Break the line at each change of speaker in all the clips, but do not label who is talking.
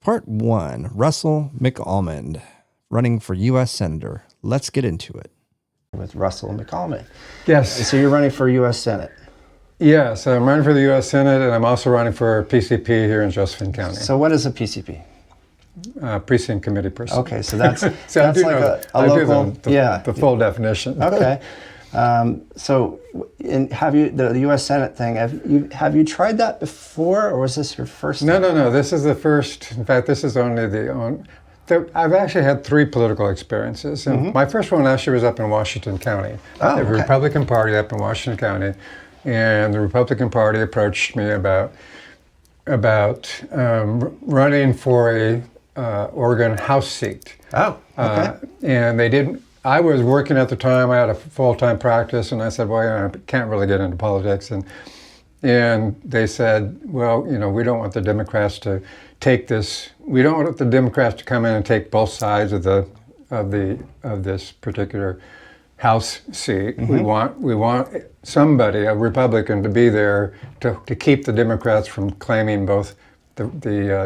Part 1, Russell McAlmond, running for U.S. Senator. Let's get into it. With Russell McAlmond.
Yes.
So you're running for U.S. Senate.
Yes, I'm running for the U.S. Senate, and I'm also running for PCP here in Josephine County.
So what is a PCP?
Precinct committee person.
Okay, so that's
so
that's like a local,
the full definition.
Okay. So have you, the U.S. Senate thing, have you tried that before, or was this your first time?
No. This is the first. In fact, this is only I've actually had 3 political experiences. And my first one actually was up in Washington County.
Oh,
the
okay.
Republican Party up in Washington County. And the Republican Party approached me about running for a Oregon House seat.
Oh, okay.
And they didn't. I was working at the time. I had a full-time practice, and I said, "Well, I can't really get into politics." And they said, "Well, we don't want the Democrats to take this. We don't want the Democrats to come in and take both sides of this particular House seat. We want somebody, a Republican, to be there to keep the Democrats from claiming both the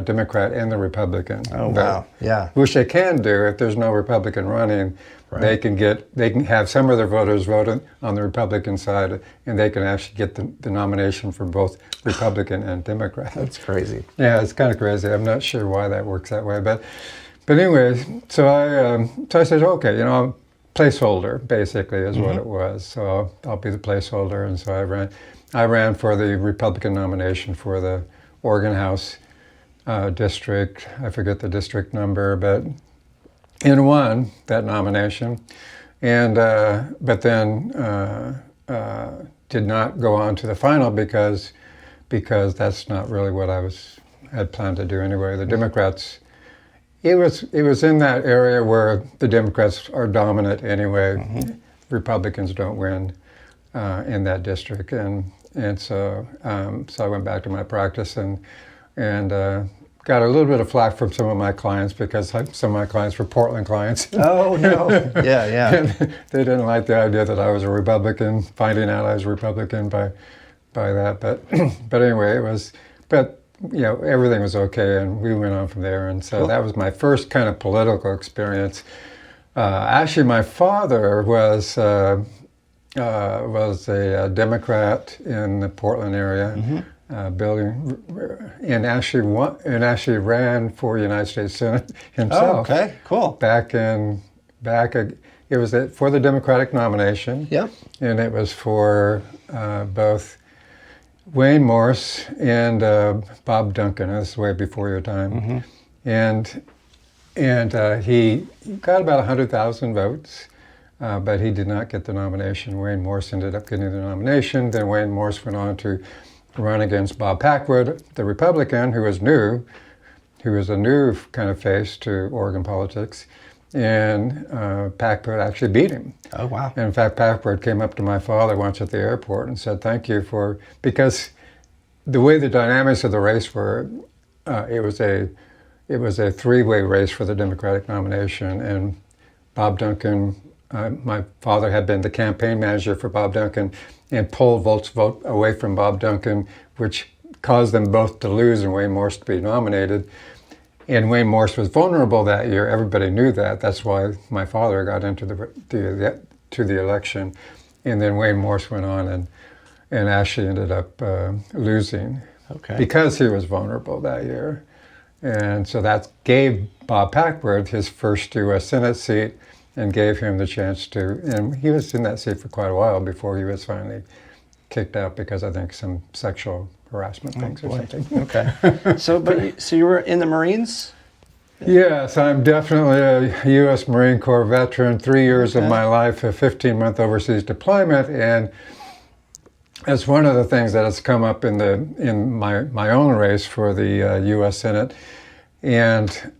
Democrat and the Republican.
Oh, wow. Yeah.
Which they can do if there's no Republican running. Right. They can have some of their voters vote on the Republican side, and they can actually get the nomination for both Republican and Democrat.
That's crazy.
Yeah, it's kind of crazy. I'm not sure why that works that way, but anyways, so I said, okay, placeholder basically is what it was. So I'll be the placeholder, and so I ran for the Republican nomination for the Oregon House district. I forget the district number, and won that nomination, and but then did not go on to the final because that's not really what I had planned to do anyway. The Democrats, it was in that area where the Democrats are dominant anyway. Republicans don't win in that district, and so I went back to my practice and got a little bit of flack from some of my clients because some of my clients were Portland clients.
Oh, no. Yeah.
And they didn't like the idea that I was a Republican, finding out I was a Republican by that. But anyway, everything was okay, and we went on from there. And so that was my first kind of political experience. Actually, my father was a Democrat in the Portland area. Building, and actually ran for United States Senate himself.
Oh, okay, cool.
It was for the Democratic nomination.
Yep.
And it was for both Wayne Morse and Bob Duncan. This is way before your time. And he got about 100,000 votes, but he did not get the nomination. Wayne Morse ended up getting the nomination. Then Wayne Morse went on to run against Bob Packwood, the Republican, who was a new kind of face to Oregon politics, and Packwood actually beat him.
Oh, wow.
And in fact, Packwood came up to my father once at the airport and said, "Thank you because the way the dynamics of the race were, it was a 3-way race for the Democratic nomination, and Bob Duncan, my father had been the campaign manager for Bob Duncan, and pulled vote away from Bob Duncan, which caused them both to lose and Wayne Morse to be nominated. And Wayne Morse was vulnerable that year. Everybody knew that. That's why my father got into the election. And then Wayne Morse went on and actually ended up losing because he was vulnerable that year. And so that gave Bob Packwood his first U.S. Senate seat, and gave him the chance and he was in that seat for quite a while before he was finally kicked out because I think some sexual harassment things or something.
Okay. So you were in the Marines?
Yes, I'm definitely a U.S. Marine Corps veteran, 3 years of my life, a 15-month overseas deployment, and it's one of the things that has come up in my own race for the U.S. Senate, and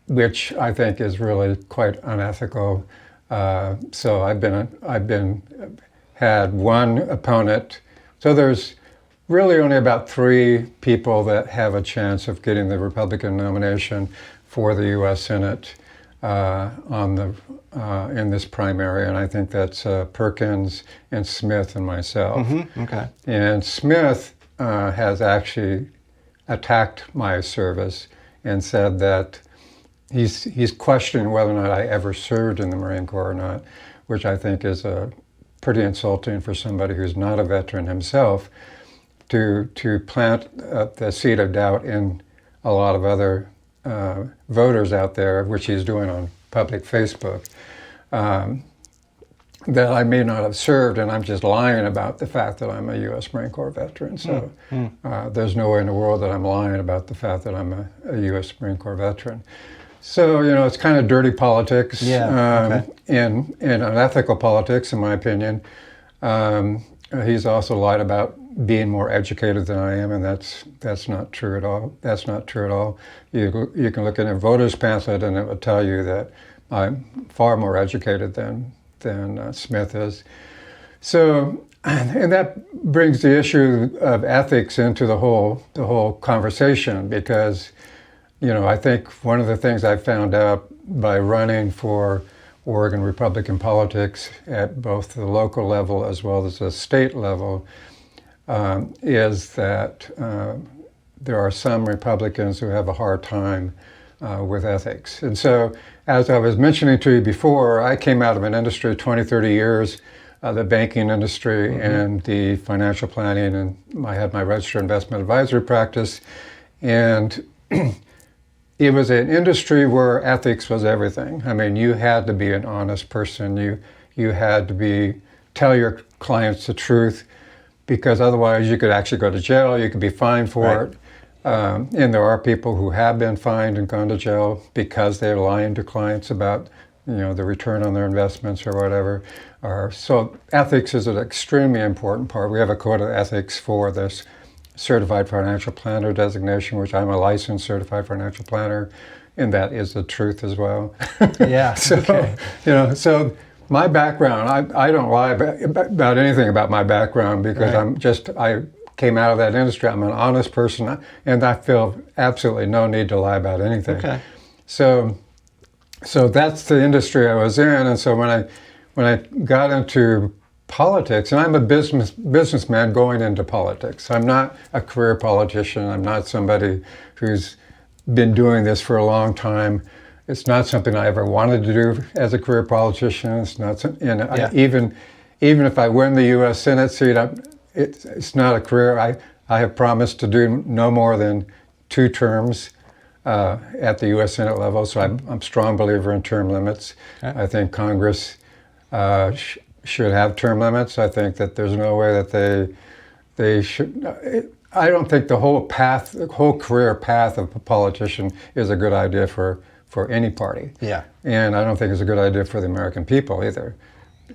which I think is really quite unethical. So I've had one opponent. So there's really only about 3 people that have a chance of getting the Republican nomination for the U.S. Senate in this primary, and I think that's Perkins and Smith and myself.
Okay.
And Smith has actually attacked my service and said that he's questioning whether or not I ever served in the Marine Corps or not, which I think is pretty insulting for somebody who's not a veteran himself, to plant the seed of doubt in a lot of other voters out there, which he's doing on public Facebook, that I may not have served, and I'm just lying about the fact that I'm a U.S. Marine Corps veteran. So there's no way in the world that I'm lying about the fact that I'm a U.S. Marine Corps veteran. So, it's kind of dirty politics, and unethical politics, in my opinion. He's also lied about being more educated than I am, and that's not true at all. That's not true at all. You can look at a voter's pamphlet, and it will tell you that I'm far more educated than Smith is. So, and that brings the issue of ethics into the whole conversation, because I think one of the things I found out by running for Oregon Republican politics at both the local level as well as the state level is that there are some Republicans who have a hard time with ethics. And so, as I was mentioning to you before, I came out of an industry 20, 30 years, the banking industry and the financial planning, and I had my registered investment advisory practice. And it was an industry where ethics was everything. I mean, you had to be an honest person. You had to tell your clients the truth, because otherwise you could actually go to jail. You could be fined for it. And there are people who have been fined and gone to jail because they're lying to clients about, the return on their investments or whatever. So ethics is an extremely important part. We have a code of ethics for this Certified Financial Planner designation, which I'm a licensed Certified Financial Planner, and that is the truth as well.
Yeah.
So my background, I don't lie about anything about my background, because I came out of that industry. I'm an honest person, and I feel absolutely no need to lie about anything.
Okay.
So that's the industry I was in, and so when I got into politics, and I'm a businessman going into politics. I'm not a career politician. I'm not somebody who's been doing this for a long time. It's not something I ever wanted to do as a career politician. It's not, even if I win the U.S. Senate seat, it's not a career. I have promised to do no more than 2 terms at the U.S. Senate level. So I'm a strong believer in term limits. I think Congress should have term limits. I think that there's no way that they should. I don't think the whole career path of a politician is a good idea for any party. Yeah. And I don't think it's a good idea for the American people either.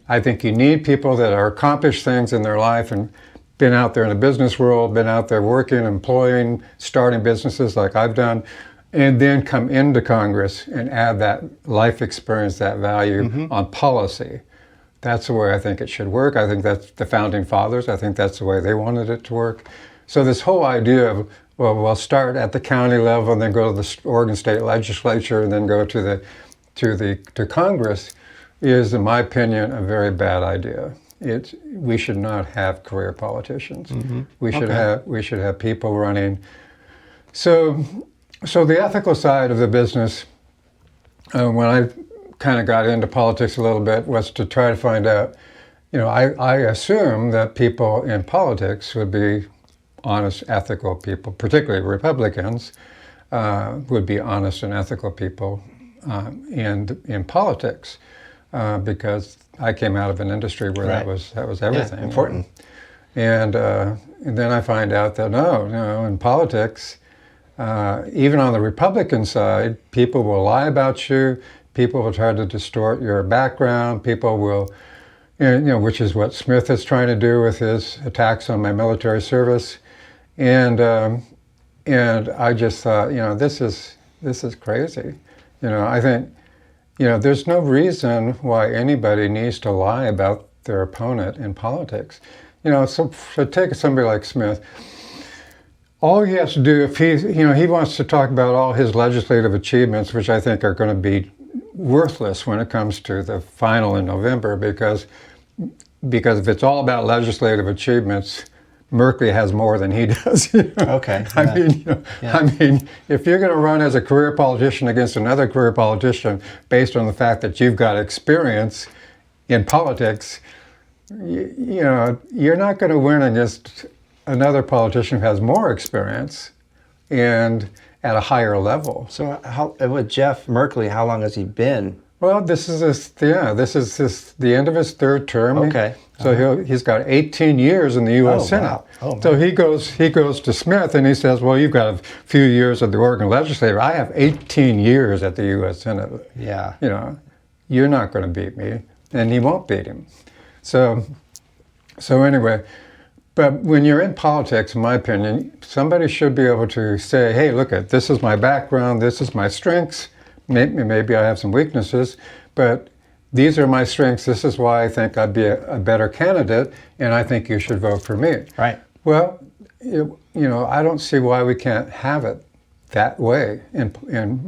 I think you need people that are accomplished things in their life and been out there in the business world, been out there working, employing, starting businesses like I've done, and then come into Congress and add that life experience, that value on policy. That's the way I think it should work. I think that's the founding fathers. I think that's the way they wanted it to work. So this whole idea of, well, we'll start at the county level and then go to the Oregon State Legislature and then go to Congress is, in my opinion, a very bad idea. We should not have career politicians. We should have people running. So the ethical side of the business, when I kind of got into politics a little bit, was to try to find out, I assume that people in politics would be honest, ethical people, particularly Republicans, would be honest and ethical people in politics, because I came out of an industry where that was everything.
Yeah, important.
And then I find out that no, in politics, even on the Republican side, people will lie about you. People will try to distort your background. People will, which is what Smith is trying to do with his attacks on my military service. And I just thought, this is crazy. I think, there's no reason why anybody needs to lie about their opponent in politics. So take somebody like Smith. All he has to do, if he wants to talk about all his legislative achievements, which I think are going to be worthless when it comes to the final in November, because if it's all about legislative achievements, Merkley has more than he does.
Okay.
I mean, if you're going to run as a career politician against another career politician based on the fact that you've got experience in politics, you're not going to win against another politician who has more experience and at a higher level.
So with Jeff Merkley, how long has he been?
Well, this is the end of his third term.
Okay.
So he's got 18 years in the U.S. Senate.
Wow. Oh,
so he goes to Smith and he says, well, you've got a few years at the Oregon legislature. I have 18 years at the U.S. Senate.
Yeah.
You're not going to beat me, and he won't beat him. So anyway, but when you're in politics, in my opinion, somebody should be able to say, hey, look, this is my background, this is my strengths. Maybe I have some weaknesses, but these are my strengths. This is why I think I'd be a better candidate, and I think you should vote for me.
Right.
Well, I don't see why we can't have it that way in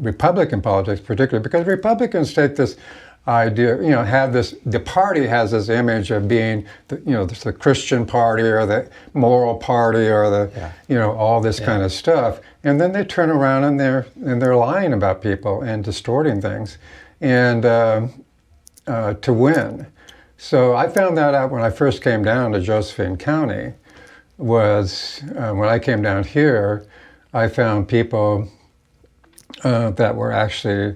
Republican politics, particularly because Republicans take this idea, the party has this image of being, the Christian party or the moral party or all this kind of stuff, and then they turn around and they're lying about people and distorting things, and to win. So I found that out when I first came down to Josephine County. Was when I came down here, I found people that were actually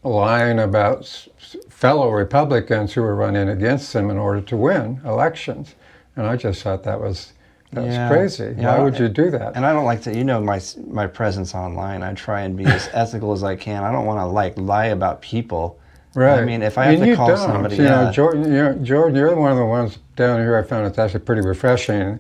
lying about fellow Republicans who were running against them in order to win elections. And I just thought that was crazy. Why would you do that?
And I don't like to, my presence online. I try and be as ethical as I can. I don't want to lie about people.
Right.
I mean, if I have to call somebody,
Jordan, you're one of the ones down here I found it's actually pretty refreshing.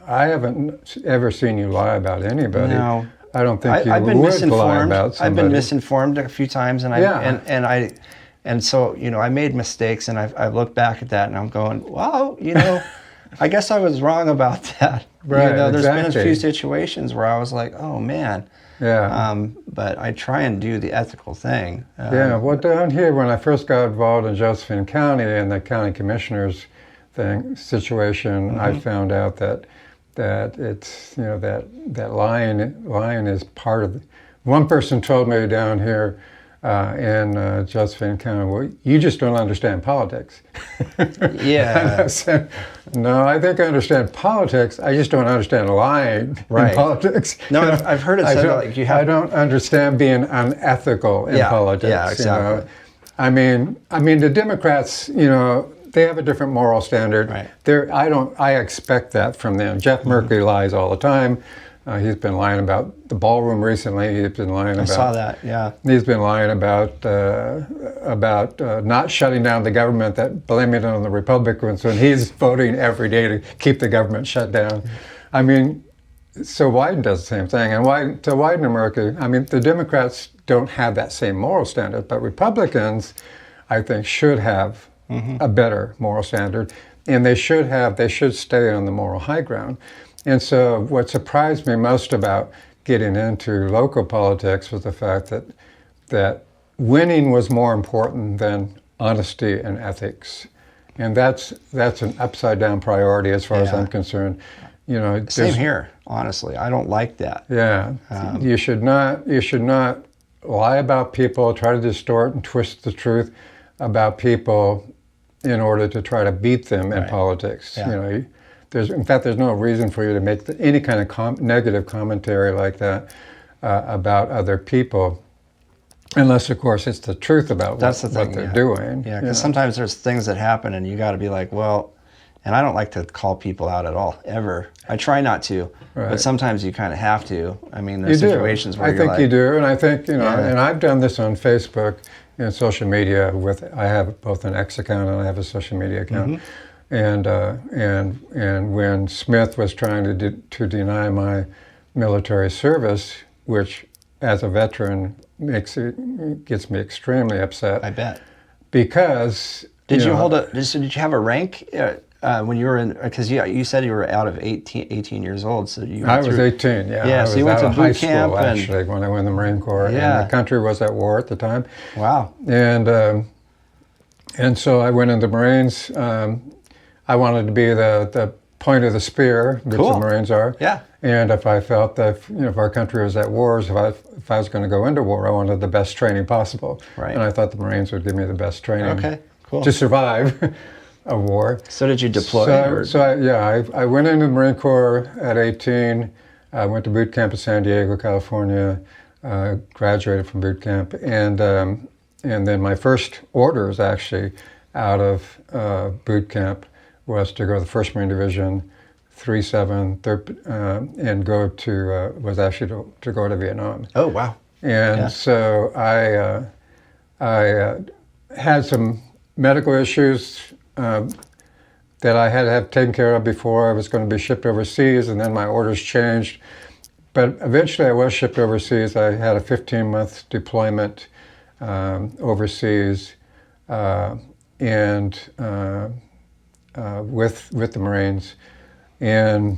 I haven't ever seen you lie about anybody.
No.
I don't think
I've been
would
misinformed.
lie about somebody.
I've been misinformed a few times, and so I made mistakes, and I look back at that, and I'm going, wow, I guess I was wrong about that.
Right.
There's
exactly.
been a few situations where I was like, oh man.
Yeah.
But I try and do the ethical thing.
Well, down here, when I first got involved in Josephine County and the county commissioners situation,
Mm-hmm.
I found out that it's that lying is part of. One person told me down here in Josephine County, well, you just don't understand politics.
Yeah.
And I said, no, I think I understand politics. I just don't understand lying in politics.
No, I've heard it said like you have.
I don't understand being unethical in politics.
Yeah, exactly.
I mean, the Democrats, they have a different moral standard.
Right.
I expect that from them. Jeff Merkley lies all the time. He's been lying about the ballroom recently. He's been lying about.
I saw that. Yeah.
He's been lying about not shutting down the government, blaming it on the Republicans when he's voting every day to keep the government shut down. I mean, so Wyden does the same thing, and Wyden and Merkley. I mean, the Democrats don't have that same moral standard, but Republicans, I think, should have a better moral standard, and they should stay on the moral high ground. And so what surprised me most about getting into local politics was the fact that winning was more important than honesty and ethics. And that's an upside down priority as far as I'm concerned.
Same here, honestly. I don't like that.
Yeah. You should not lie about people, try to distort and twist the truth about people in order to try to beat them in politics.
Yeah.
There's no reason for you to make any kind of negative commentary like that about other people, unless, of course, it's the truth about what they're doing.
Yeah, because sometimes there's things that happen, and you got to be like, well, and I don't like to call people out at all, ever. I try not to, but sometimes you kind of have to. I mean, there's situations where
I think you do, and I think, and I've done this on Facebook and social media I have both an X account and I have a social media account. Mm-hmm. And when Smith was trying to deny my military service, which as a veteran gets me extremely upset.
I bet.
Because
did you have a rank when you were in? Because you said you were out of 18 years old, so you.
I was 18. Yeah.
Yeah. So you went to boot camp
actually when I went in the Marine Corps.
Yeah.
And the country was at war at the time.
Wow.
And so I went in the Marines. I wanted to be the point of the spear, which the Marines are.
Yeah.
And if I felt that, if our country was at wars, if I was going to go into war, I wanted the best training possible.
Right.
And I thought the Marines would give me the best training
to
survive a war.
So did you deploy?
I went into the Marine Corps at 18. I went to boot camp in San Diego, California. Graduated from boot camp, and then my first orders actually out of boot camp was to go to the 1st Marine Division, 3-7, and go to to go to Vietnam.
Oh wow!
And so I had some medical issues that I had to have taken care of before I was going to be shipped overseas, and then my orders changed. But eventually I was shipped overseas. I had a 15-month deployment overseas and with the Marines, and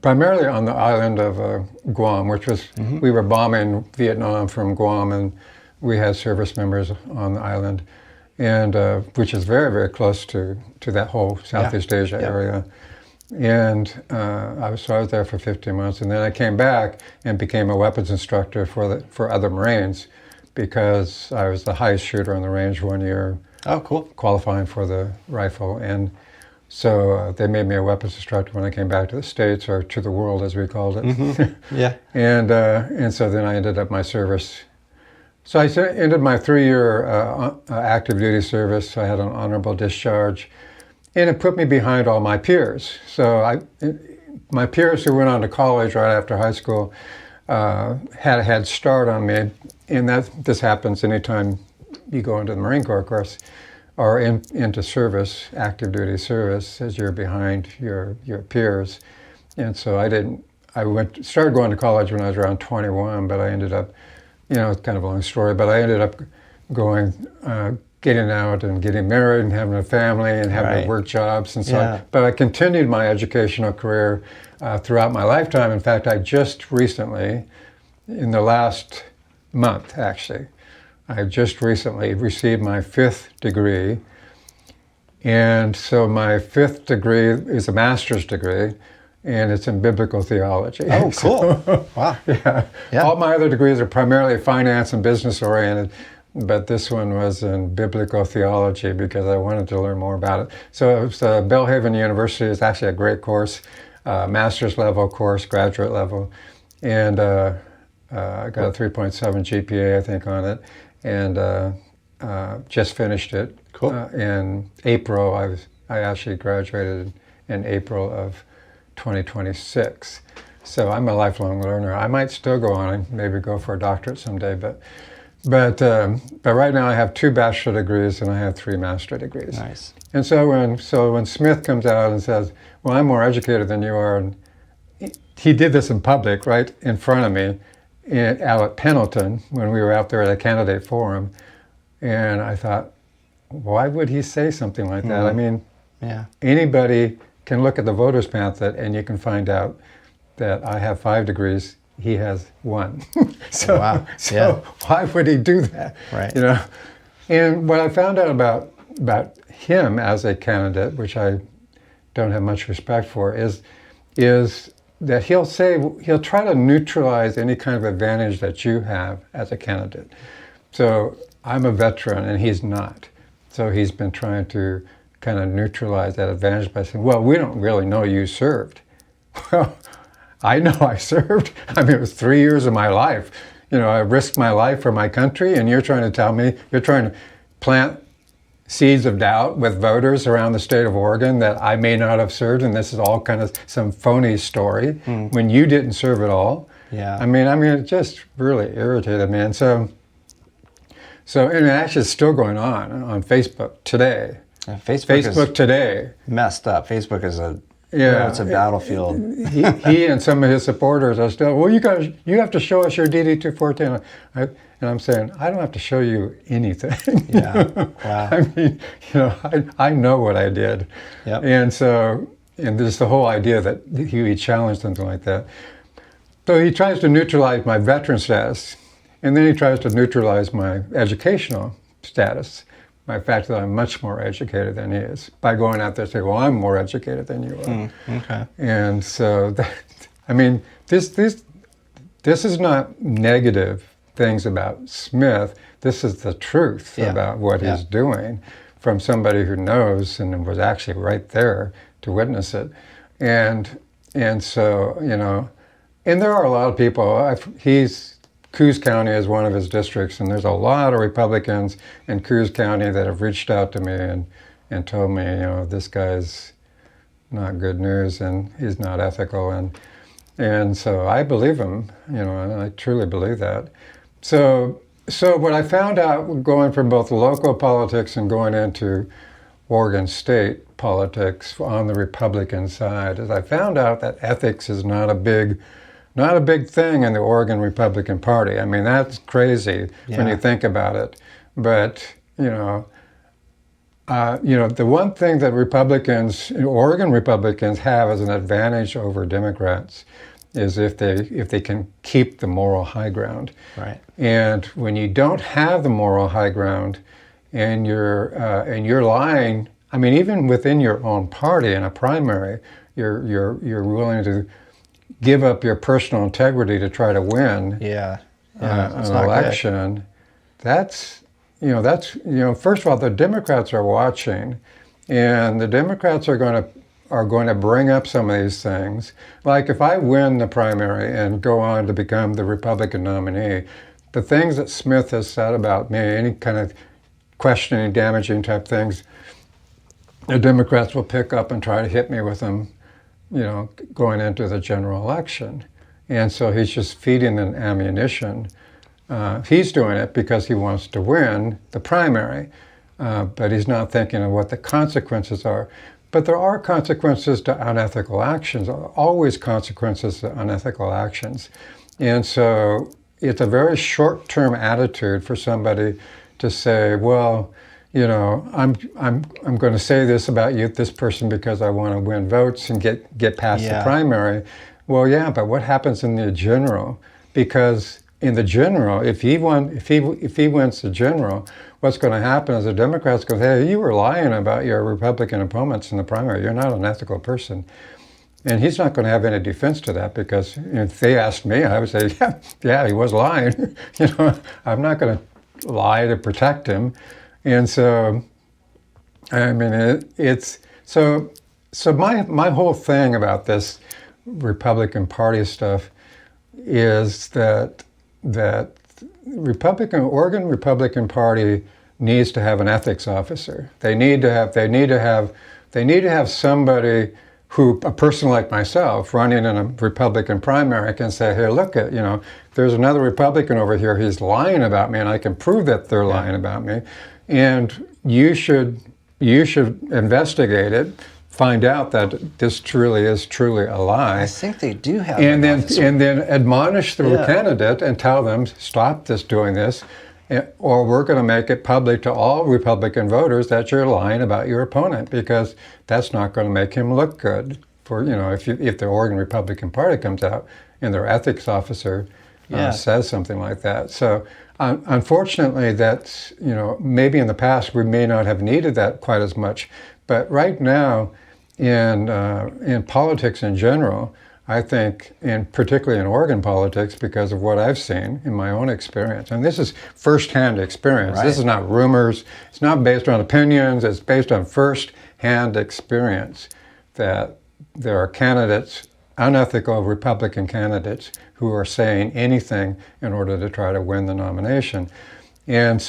primarily on the island of Guam, which was, we were bombing Vietnam from Guam, and we had service members on the island, and which is very, very close to that whole Southeast Asia area. And I was there for 15 months, and then I came back and became a weapons instructor for other Marines, because I was the highest shooter on the range one year.
Oh, cool!
Qualifying for the rifle, and so they made me a weapons instructor when I came back to the States, or to the world as we called it.
Yeah.
And so then I ended up my service. So I ended my 3-year active duty service. I had an honorable discharge. And it put me behind all my peers. So my peers who went on to college right after high school had a head start on me. And this happens anytime you go into the Marine Corps, of course, or into service, active duty service, as you're behind your peers. And so I started going to college when I was around 21, but I ended up, it's kind of a long story, but I ended up getting out and getting married and having a family and having to work jobs and so on. But I continued my educational career throughout my lifetime. In fact, I just recently, in the last month actually, I just recently received my 5th degree. And so my 5th degree is a master's degree, and it's in biblical theology.
Oh, cool. Wow.
Yeah. All my other degrees are primarily finance and business oriented, but this one was in biblical theology because I wanted to learn more about it. So it was Belhaven University. It's actually a great course, master's level course, graduate level, and I got a 3.7 GPA, I think, on it, and just finished it.
Cool.
In April, I actually graduated in April of 2026. So I'm a lifelong learner. I might still go on and maybe go for a doctorate someday, but right now I have 2 bachelor degrees and I have 3 master degrees.
Nice.
And so when Smith comes out and says, "Well, I'm more educated than you are," and he did this in public, right in front of me, out at Pendleton when we were out there at a candidate forum, and I thought, why would he say something like that? I mean, anybody can look at the voters pamphlet and you can find out that I have 5 degrees. He has 1. So why would he do that?
Right.
And what I found out about him as a candidate, which I don't have much respect for, is that he'll try to neutralize any kind of advantage that you have as a candidate. So I'm a veteran and he's not. So he's been trying to kind of neutralize that advantage by saying, "Well, we don't really know you served." Well, I know I served. I mean, it was 3 years of my life. I risked my life for my country, and you're trying to tell me, you're trying to plant seeds of doubt with voters around the state of Oregon that I may not have served, and this is all kind of some phony story when you didn't serve at all.
Yeah.
I mean, it just really irritated me. And so and it actually is still going on Facebook today. Facebook today.
Messed up. Facebook is it's a battlefield.
He and some of his supporters are still, "Well, you have to show us your DD 214. And I'm saying, I don't have to show you anything.
Yeah. Wow.
I mean, I know what I did.
Yep.
And there's the whole idea that he challenged something like that. So he tries to neutralize my veteran status, and then he tries to neutralize my educational status. my fact that I'm much more educated than he is, by going out there and saying, well, I'm more educated than you are.
Okay.
And so, I mean, this is not negative things about Smith. This is the truth about what he's doing from somebody who knows and was actually right there to witness it. And so, you know, and there are a lot of people, Coos County is one of his districts, and there's a lot of Republicans in Coos County that have reached out to me and told me, you know, this guy's not good news and he's not ethical. And so I believe him, you know, and I truly believe that. So what I found out going from both local politics and going into Oregon state politics on the Republican side is I found out that ethics is not a big thing in the Oregon Republican Party. I mean, that's crazy when you think about it. But, you know, the one thing that Oregon Republicans have as an advantage over Democrats is if they can keep the moral high ground.
Right.
And when you don't have the moral high ground and you're lying, I mean, even within your own party in a primary, you're willing to give up your personal integrity to try to win an election. Good. That's first of all, the Democrats are watching, and the Democrats are going to bring up some of these things. Like if I win the primary and go on to become the Republican nominee, the things that Smith has said about me, any kind of questioning, damaging type things, the Democrats will pick up and try to hit me with them, you know, going into the general election. And so he's just feeding them ammunition. He's doing it because he wants to win the primary, but he's not thinking of what the consequences are. But there are consequences to unethical actions, always consequences to unethical actions. And so it's a very short-term attitude for somebody to say, well, you know, I'm going to say this about this person because I want to win votes and get past the primary. Well, yeah, but what happens in the general? Because in the general, if he wins the general, what's going to happen is the Democrats go, hey, you were lying about your Republican opponents in the primary. You're not an ethical person. And he's not going to have any defense to that because if they asked me, I would say, yeah, he was lying. You know, I'm not going to lie to protect him. And so, I mean, so my whole thing about this Republican Party stuff is that Oregon Republican Party needs to have an ethics officer. They need to have somebody who, a person like myself, running in a Republican primary can say, hey, look, there's another Republican over here. He's lying about me, and I can prove that they're lying about me. And you should investigate it, find out that this is truly a lie.
I think they do have.
And then admonish the candidate and tell them, stop doing this, or we're going to make it public to all Republican voters that you're lying about your opponent, because that's not going to make him look good. If the Oregon Republican Party comes out and their ethics officer says something like that. So unfortunately, that's, maybe in the past we may not have needed that quite as much, but right now in politics in general, I think, and particularly in Oregon politics, because of what I've seen in my own experience, and this is firsthand experience. Right. This is not rumors. It's not based on opinions. It's based on firsthand experience that there are candidates, unethical Republican candidates, who are saying anything in order to try to win the nomination. And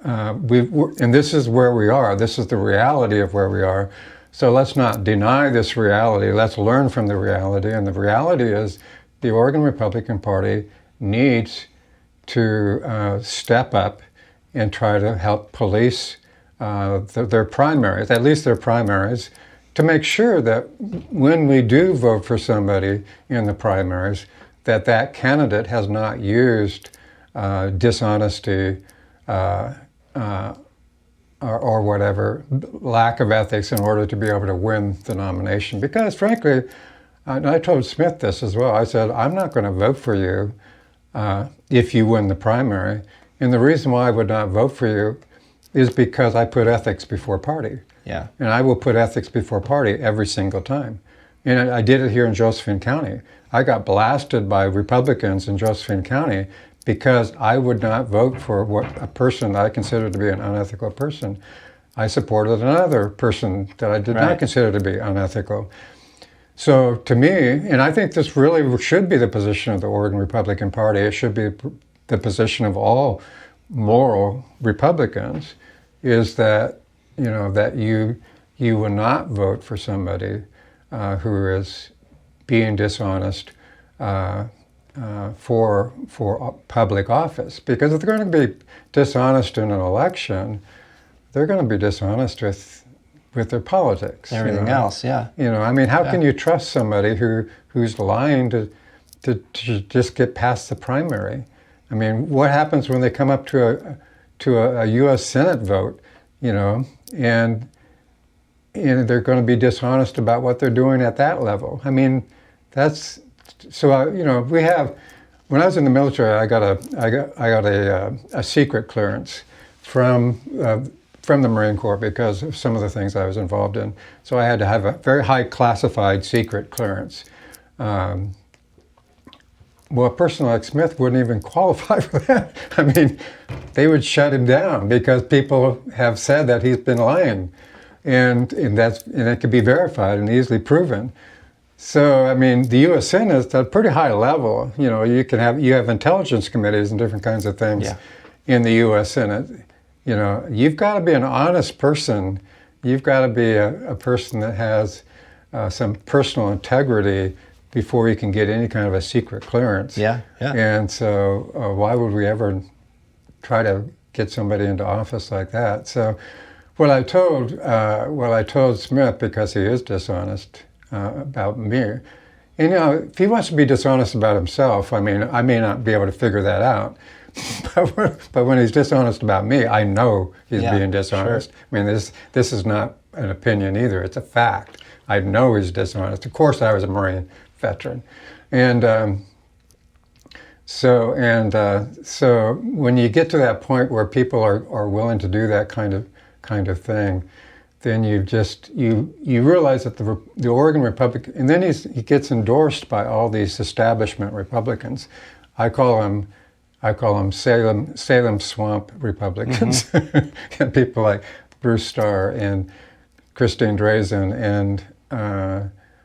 and this is where we are. This is the reality of where we are. So let's not deny this reality. Let's learn from the reality. And the reality is the Oregon Republican Party needs to step up and try to help police their primaries, at least their primaries, to make sure that when we do vote for somebody in the primaries, that candidate has not used dishonesty or whatever, lack of ethics in order to be able to win the nomination. Because frankly, and I told Smith this as well, I said, I'm not going to vote for you if you win the primary. And the reason why I would not vote for you is because I put ethics before party.
Yeah.
And I will put ethics before party every single time. And I did it here in Josephine County. I got blasted by Republicans in Josephine County because I would not vote for a person that I considered to be an unethical person. I supported another person that I did not consider to be unethical. So to me, and I think this really should be the position of the Oregon Republican Party, it should be the position of all moral Republicans, is that, that you will not vote for somebody who is being dishonest for public office. Because if they're going to be dishonest in an election, they're going to be dishonest with their politics.
Everything else, yeah.
How can you trust somebody who's lying to just get past the primary? I mean, what happens when they come up to a U.S. Senate vote, and they're going to be dishonest about what they're doing at that level? I mean, that's so. We have. When I was in the military, I got a secret clearance from the Marine Corps because of some of the things I was involved in. So I had to have a very high classified secret clearance. Well, a person like Smith wouldn't even qualify for that. I mean, they would shut him down because people have said that he's been lying, and it could be verified and easily proven. So, I mean, the U.S. Senate is at a pretty high level. You have intelligence committees and different kinds of things in the U.S. Senate. You've got to be an honest person. You've got to be a person that has some personal integrity before you can get any kind of a secret clearance.
Yeah.
And so why would we ever try to get somebody into office like that? So what I told Smith, because he is dishonest about me, and if he wants to be dishonest about himself, I mean, I may not be able to figure that out. But when he's dishonest about me, I know he's being dishonest. Sure. I mean, this is not an opinion either. It's a fact. I know he's dishonest. Of course, I was a Marine veteran, and so when you get to that point where people are willing to do that kind of thing, then you realize that the Oregon Republican, and then he gets endorsed by all these establishment Republicans. I call them Salem Swamp Republicans, and people like Bruce Starr and Christine Drazen and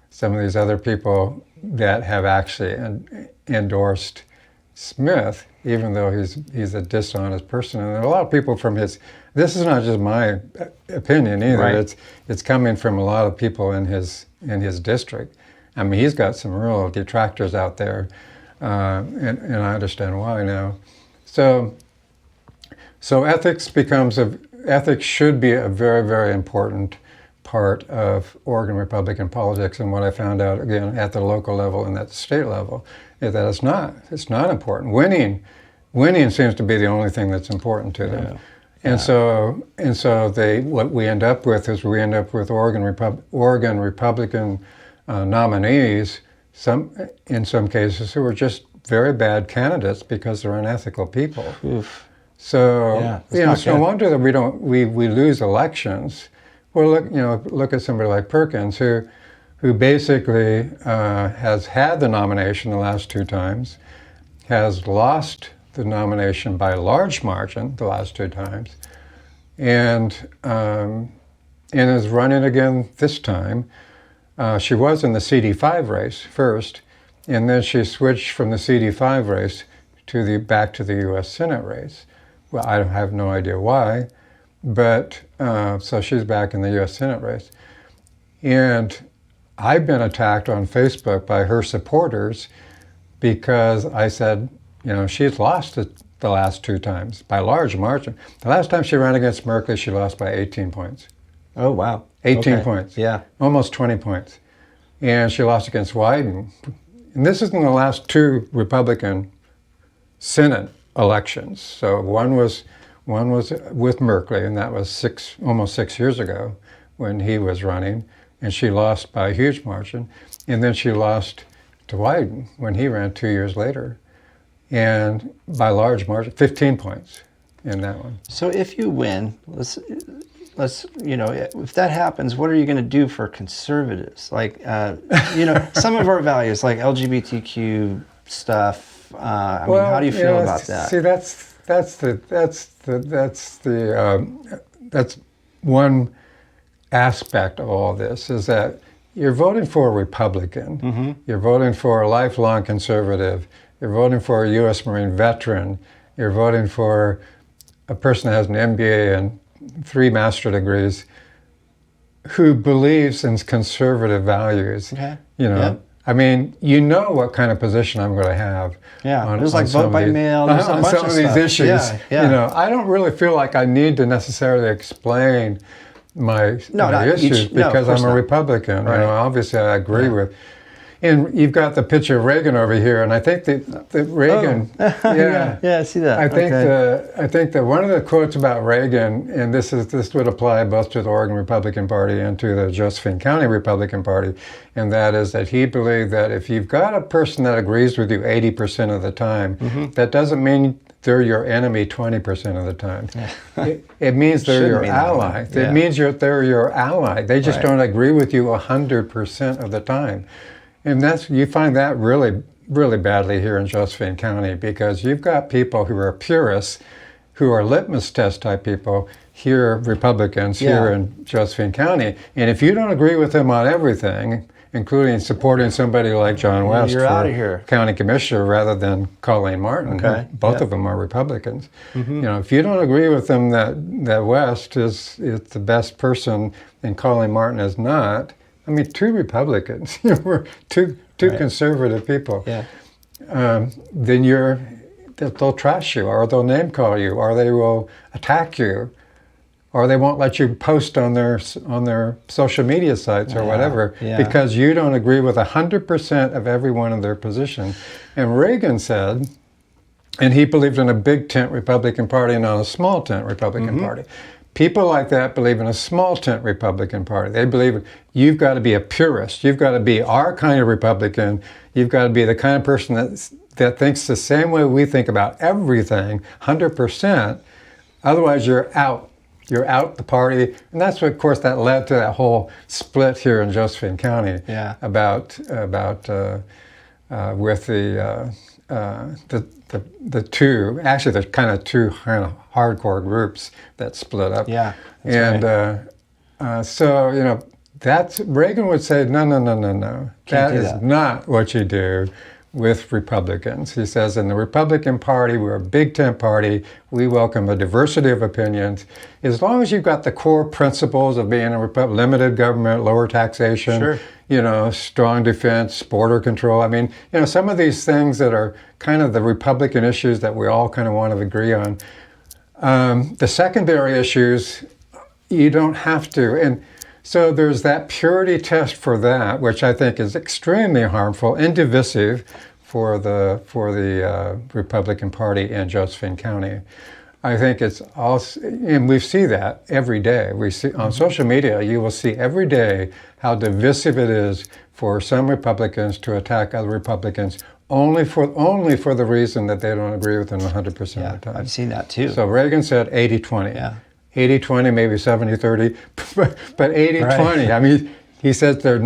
some of these other people that have actually endorsed Smith, even though he's a dishonest person. And there are a lot of people from this is not just my opinion either. Right. It's coming from a lot of people in his district. I mean, he's got some real detractors out there. And I understand why now. So ethics should be a very, very important part of Oregon Republican politics. And what I found out again at the local level and at the state level is that it's not important. Winning seems to be the only thing that's important to them. Yeah. And so what we end up with is Oregon Republican nominees, in some cases, who are just very bad candidates because they're unethical people.
Oof.
So it's no wonder that we lose elections. Well, look at somebody like Perkins, who basically has had the nomination the last 2 times, has lost the nomination by a large margin the last 2 times, and is running again this time. She was in the CD5 race first, and then she switched from the CD5 race back to the U.S. Senate race. Well, I have no idea why, but so she's back in the U.S. Senate race. And I've been attacked on Facebook by her supporters because I said, she's lost it the last 2 times by a large margin. The last time she ran against Merkley, she lost by 18 points.
Oh, wow.
18 points.
Yeah.
Almost 20 points. And she lost against Wyden. And this is in the last 2 Republican Senate elections. So one was with Merkley, and that was almost 6 years ago when he was running, and she lost by a huge margin. And then she lost to Wyden when he ran 2 years later. and by large margin, 15 points in that one.
So if you win, let's if that happens, what are you going to do for conservatives? Like, some of our values, like LGBTQ stuff. How do you feel about that?
See, that's one aspect of all this, is that you're voting for a Republican. Mm-hmm. You're voting for a lifelong conservative. You're voting for a U.S. Marine veteran. You're voting for a person that has an MBA and 3 master degrees who believes in conservative values.
Okay.
I mean, what kind of position I'm going to have.
Yeah, there's like vote by mail, there's a bunch
some of these
stuff.
issues.
Yeah.
I don't really feel like I need to necessarily explain my issues because I'm a Republican.
Right.
Obviously I agree with. And you've got the picture of Reagan over here, and I think that Reagan.
I see that.
I think that one of the quotes about Reagan, and this would apply both to the Oregon Republican Party and to the Josephine County Republican Party, and that is that he believed that if you've got a person that agrees with you 80% of the time, mm-hmm. that doesn't mean they're your enemy 20% of the time. Yeah. It means they're your ally. It means they're your ally. They just don't agree with you 100% of the time. And you find that really, really badly here in Josephine County, because you've got people who are purists, who are litmus test type people, here Republicans here in Josephine County. And if you don't agree with them on everything, including supporting somebody like John West
you're out of here.
County Commissioner rather than Colleen Martin, both of them are Republicans. Mm-hmm. If you don't agree with them that West is the best person and Colleen Martin is not, I mean, 2 Republicans, we're two conservative people. Yeah. Then they'll trash you, or they'll name call you, or they will attack you, or they won't let you post on their social media sites or whatever because you don't agree with 100% of every one of their positions. And Reagan said, and he believed in a big tent Republican Party and not a small tent Republican Party. People like that believe in a small tent Republican Party. They believe you've got to be a purist. You've got to be our kind of Republican. You've got to be the kind of person that thinks the same way we think about everything, 100%. Otherwise, you're out. You're out the party. And that's what, of course, that led to that whole split here in Josephine County about with the two, actually there's kind of 2 kind of hardcore groups that split up.
Yeah.
So, that's, Reagan would say, no. That is not what you do with Republicans. He says, in the Republican Party, we're a big tent party. We welcome a diversity of opinions. As long as you've got the core principles of being a limited government, lower taxation, strong defense, border control. I mean, some of these things that are kind of the Republican issues that we all kind of want to agree on. The secondary issues, you don't have to. And so there's that purity test for that, which I think is extremely harmful and divisive for the Republican Party in Josephine County. I think it's also, and we see that every day. We see on social media, you will see every day how divisive it is for some Republicans to attack other Republicans only for the reason that they don't agree with them 100% of the time.
I've seen that too.
So Reagan said 80-20.
Yeah.
80-20, maybe 70-30, but 80-20. I mean, he says they're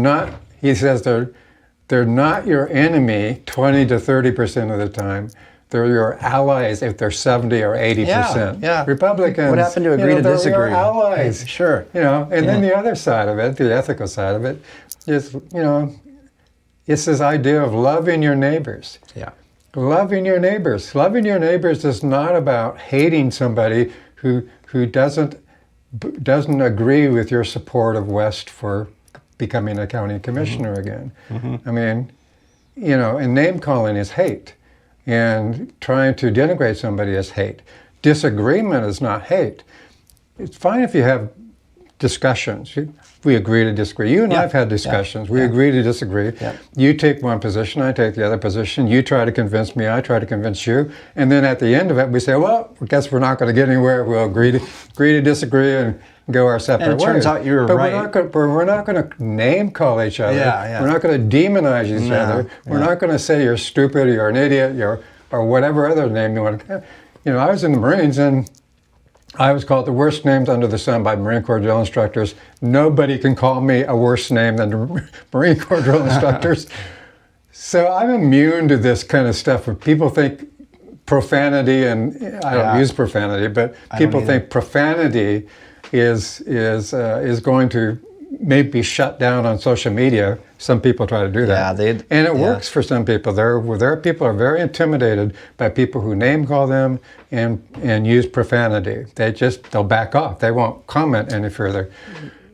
not your enemy 20 to 30% of the time. They're your allies if they're 70 or 80%.
Yeah.
Republicans.
What happened to agree to disagree?
They're your allies.
Sure.
And then the other side of it, the ethical side of it, is, it's this idea of loving your neighbors.
Yeah.
Loving your neighbors. Loving your neighbors is not about hating somebody who doesn't agree with your support of West for becoming a county commissioner again. Mm-hmm. I mean, and name calling is hate. And trying to denigrate somebody is hate. Disagreement is not hate. It's fine if you have discussions. We agree to disagree. You and I have had discussions. We agree to disagree. Yeah. You take one position, I take the other position. You try to convince me, I try to convince you. And then at the end of it, we say, well, I guess we're not going to get anywhere. We'll agree to disagree and go our separate ways.
And it turns out you're right.
We're not going to name call each other.
Yeah.
We're not going to demonize each other. We're not going to say you're stupid, you're an idiot, or whatever other name you want to. You know, I was in the Marines and I was called the worst names under the sun by Marine Corps drill instructors. Nobody can call me a worse name than the Marine Corps drill instructors. So I'm immune to this kind of stuff where people think profanity, and I don't use profanity, but people think profanity is going to maybe shut down on social media. Some people try to do that. And it works for some people. There are people who are very intimidated by people who name call them and use profanity. They'll back off. They won't comment any further.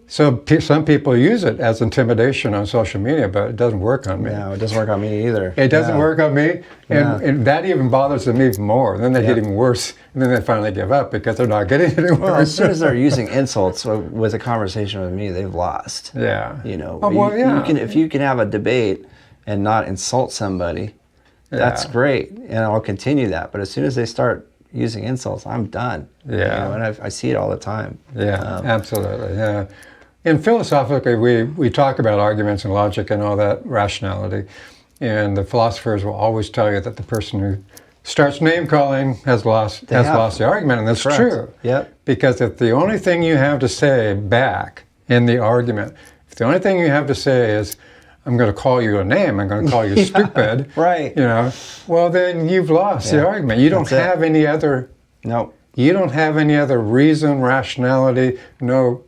So some people use it as intimidation on social media, but it doesn't work on me.
No, it doesn't work on me either.
It doesn't work on me, and that even bothers them even more. Then they get even worse, and then they finally give up because they're not getting anywhere.
Well, as soon as they're using insults with a conversation with me, they've lost.
Yeah.
You know, if you can have a debate and not insult somebody, that's great, and I'll continue that. But as soon as they start using insults, I'm done.
Yeah.
You know, and I see it all the time.
Yeah, absolutely, yeah. And philosophically, we talk about arguments and logic and all that rationality. And the philosophers will always tell you that the person who starts name calling has lost the argument, and that's true.
Yep.
Because if the only thing you have to say back in the argument, if the only thing you have to say is, I'm going to call you a name, I'm going to call you stupid,
right?
You know, well then you've lost the argument. You don't have any other.
No.
You don't have any other reason, rationality, no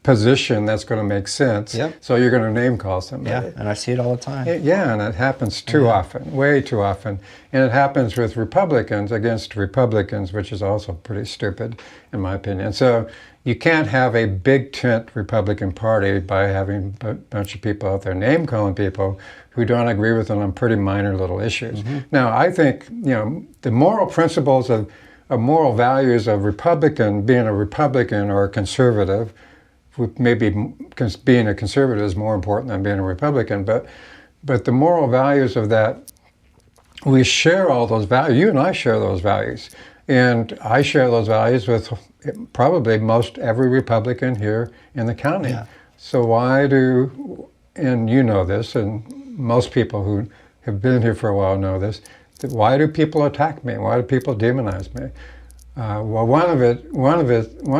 position that's going to make sense.
Yep.
So you're going to name call somebody.
Yeah, and I see it all the time.
And it happens too often, way too often. And it happens with Republicans against Republicans, which is also pretty stupid, in my opinion. So you can't have a big tent Republican Party by having a bunch of people out there name calling people who don't agree with them on pretty minor little issues. Mm-hmm. Now, I think, you know, the moral principles of moral values of being a Republican or a conservative, maybe being a conservative is more important than being a Republican, but the moral values of that, we share all those values. You and I share those values. And I share those values with probably most every Republican here in the county. Yeah. So and you know this, and most people who have been here for a while know this, why do people attack me? Why do people demonize me? Well, one of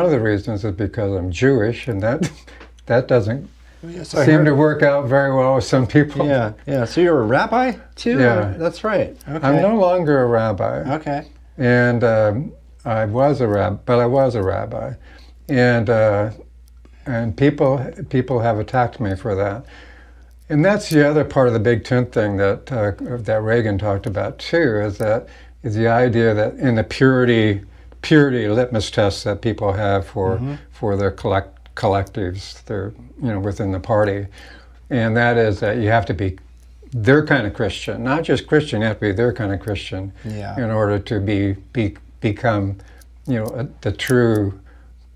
the reasons is because I'm Jewish, and that doesn't seem to work out very well with some people.
Yeah. So you're a rabbi too?
Yeah,
that's right. Okay.
I'm no longer a rabbi.
Okay.
And I was a rabbi, and people have attacked me for that. And that's the other part of the Big Tent thing that Reagan talked about too, is the idea that in the purity litmus tests that people have for their collectives, within the party, and that is that you have to be their kind of Christian, not just Christian. You have to be their kind of Christian in order to become, the true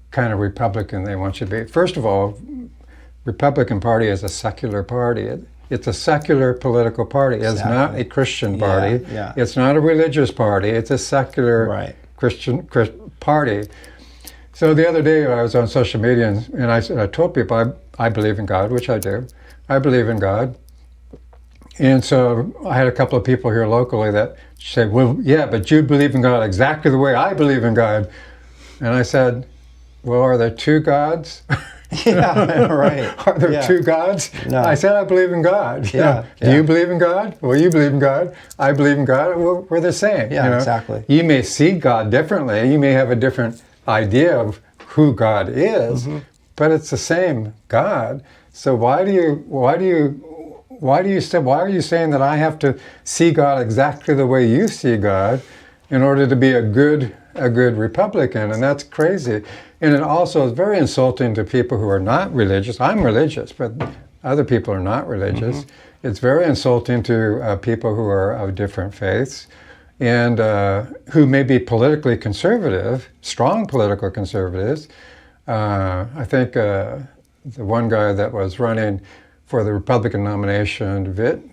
kind of Republican they want you to be. First of all, Republican Party is a secular party. It's a secular political party. It's not a Christian party.
Yeah.
It's not a religious party. It's a secular Christian party. So the other day I was on social media and I told people I believe in God, which I do. I believe in God. And so I had a couple of people here locally that said, well, yeah, but you believe in God exactly the way I believe in God. And I said, well, are there two gods?
Yeah, right.
Are there two gods?
No.
I said I believe in God.
Yeah.
Do you believe in God? Well, you believe in God. I believe in God. We're the same.
Yeah, exactly.
You may see God differently. You may have a different idea of who God is, but it's the same God. So why are you saying that I have to see God exactly the way you see God in order to be a good Republican? And that's crazy. And it also is very insulting to people who are not religious. I'm religious, but other people are not religious. It's very insulting to people who are of different faiths and who may be politically conservative, strong political conservatives. I think the one guy that was running for the Republican nomination, Vivek.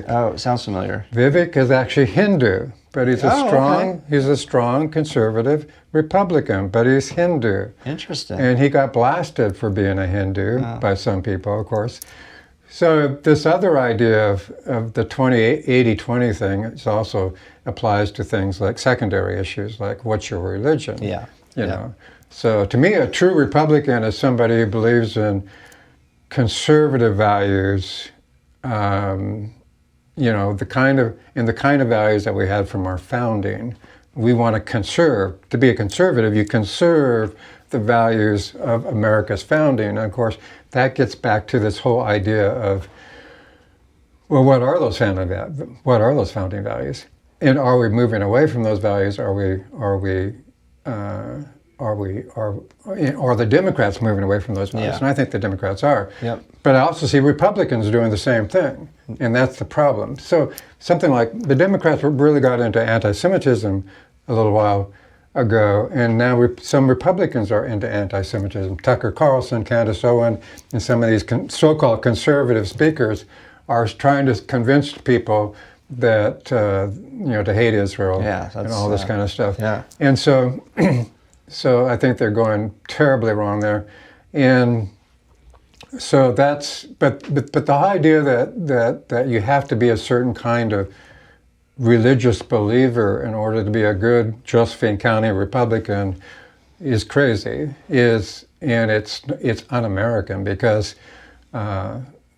Oh, sounds familiar.
Vivek is actually Hindu, but he's a strong conservative Republican, but he's Hindu.
Interesting.
And he got blasted for being a Hindu by some people, of course. So this other idea of the 80-20 thing is also applies to things like secondary issues, like what's your religion?
Yeah.
You know. So to me, a true Republican is somebody who believes in conservative values, the kind of values that we had from our founding. We want to conserve. To be a conservative, you conserve the values of America's founding. And of course, that gets back to this whole idea of, well, what are those founding values? And are we moving away from those values? Are the Democrats moving away from those values?
Yeah.
And I think the Democrats are.
Yep.
But I also see Republicans doing the same thing, and that's the problem. So something like the Democrats really got into anti-Semitism a little while ago, and now some Republicans are into anti-Semitism. Tucker Carlson, Candace Owen, and some of these so-called conservative speakers are trying to convince people that to hate Israel and all this kind of stuff.
Yeah.
And so, so I think they're going terribly wrong there, and so that's but the idea that you have to be a certain kind of religious believer in order to be a good Josephine County Republican is crazy. And it's un-American because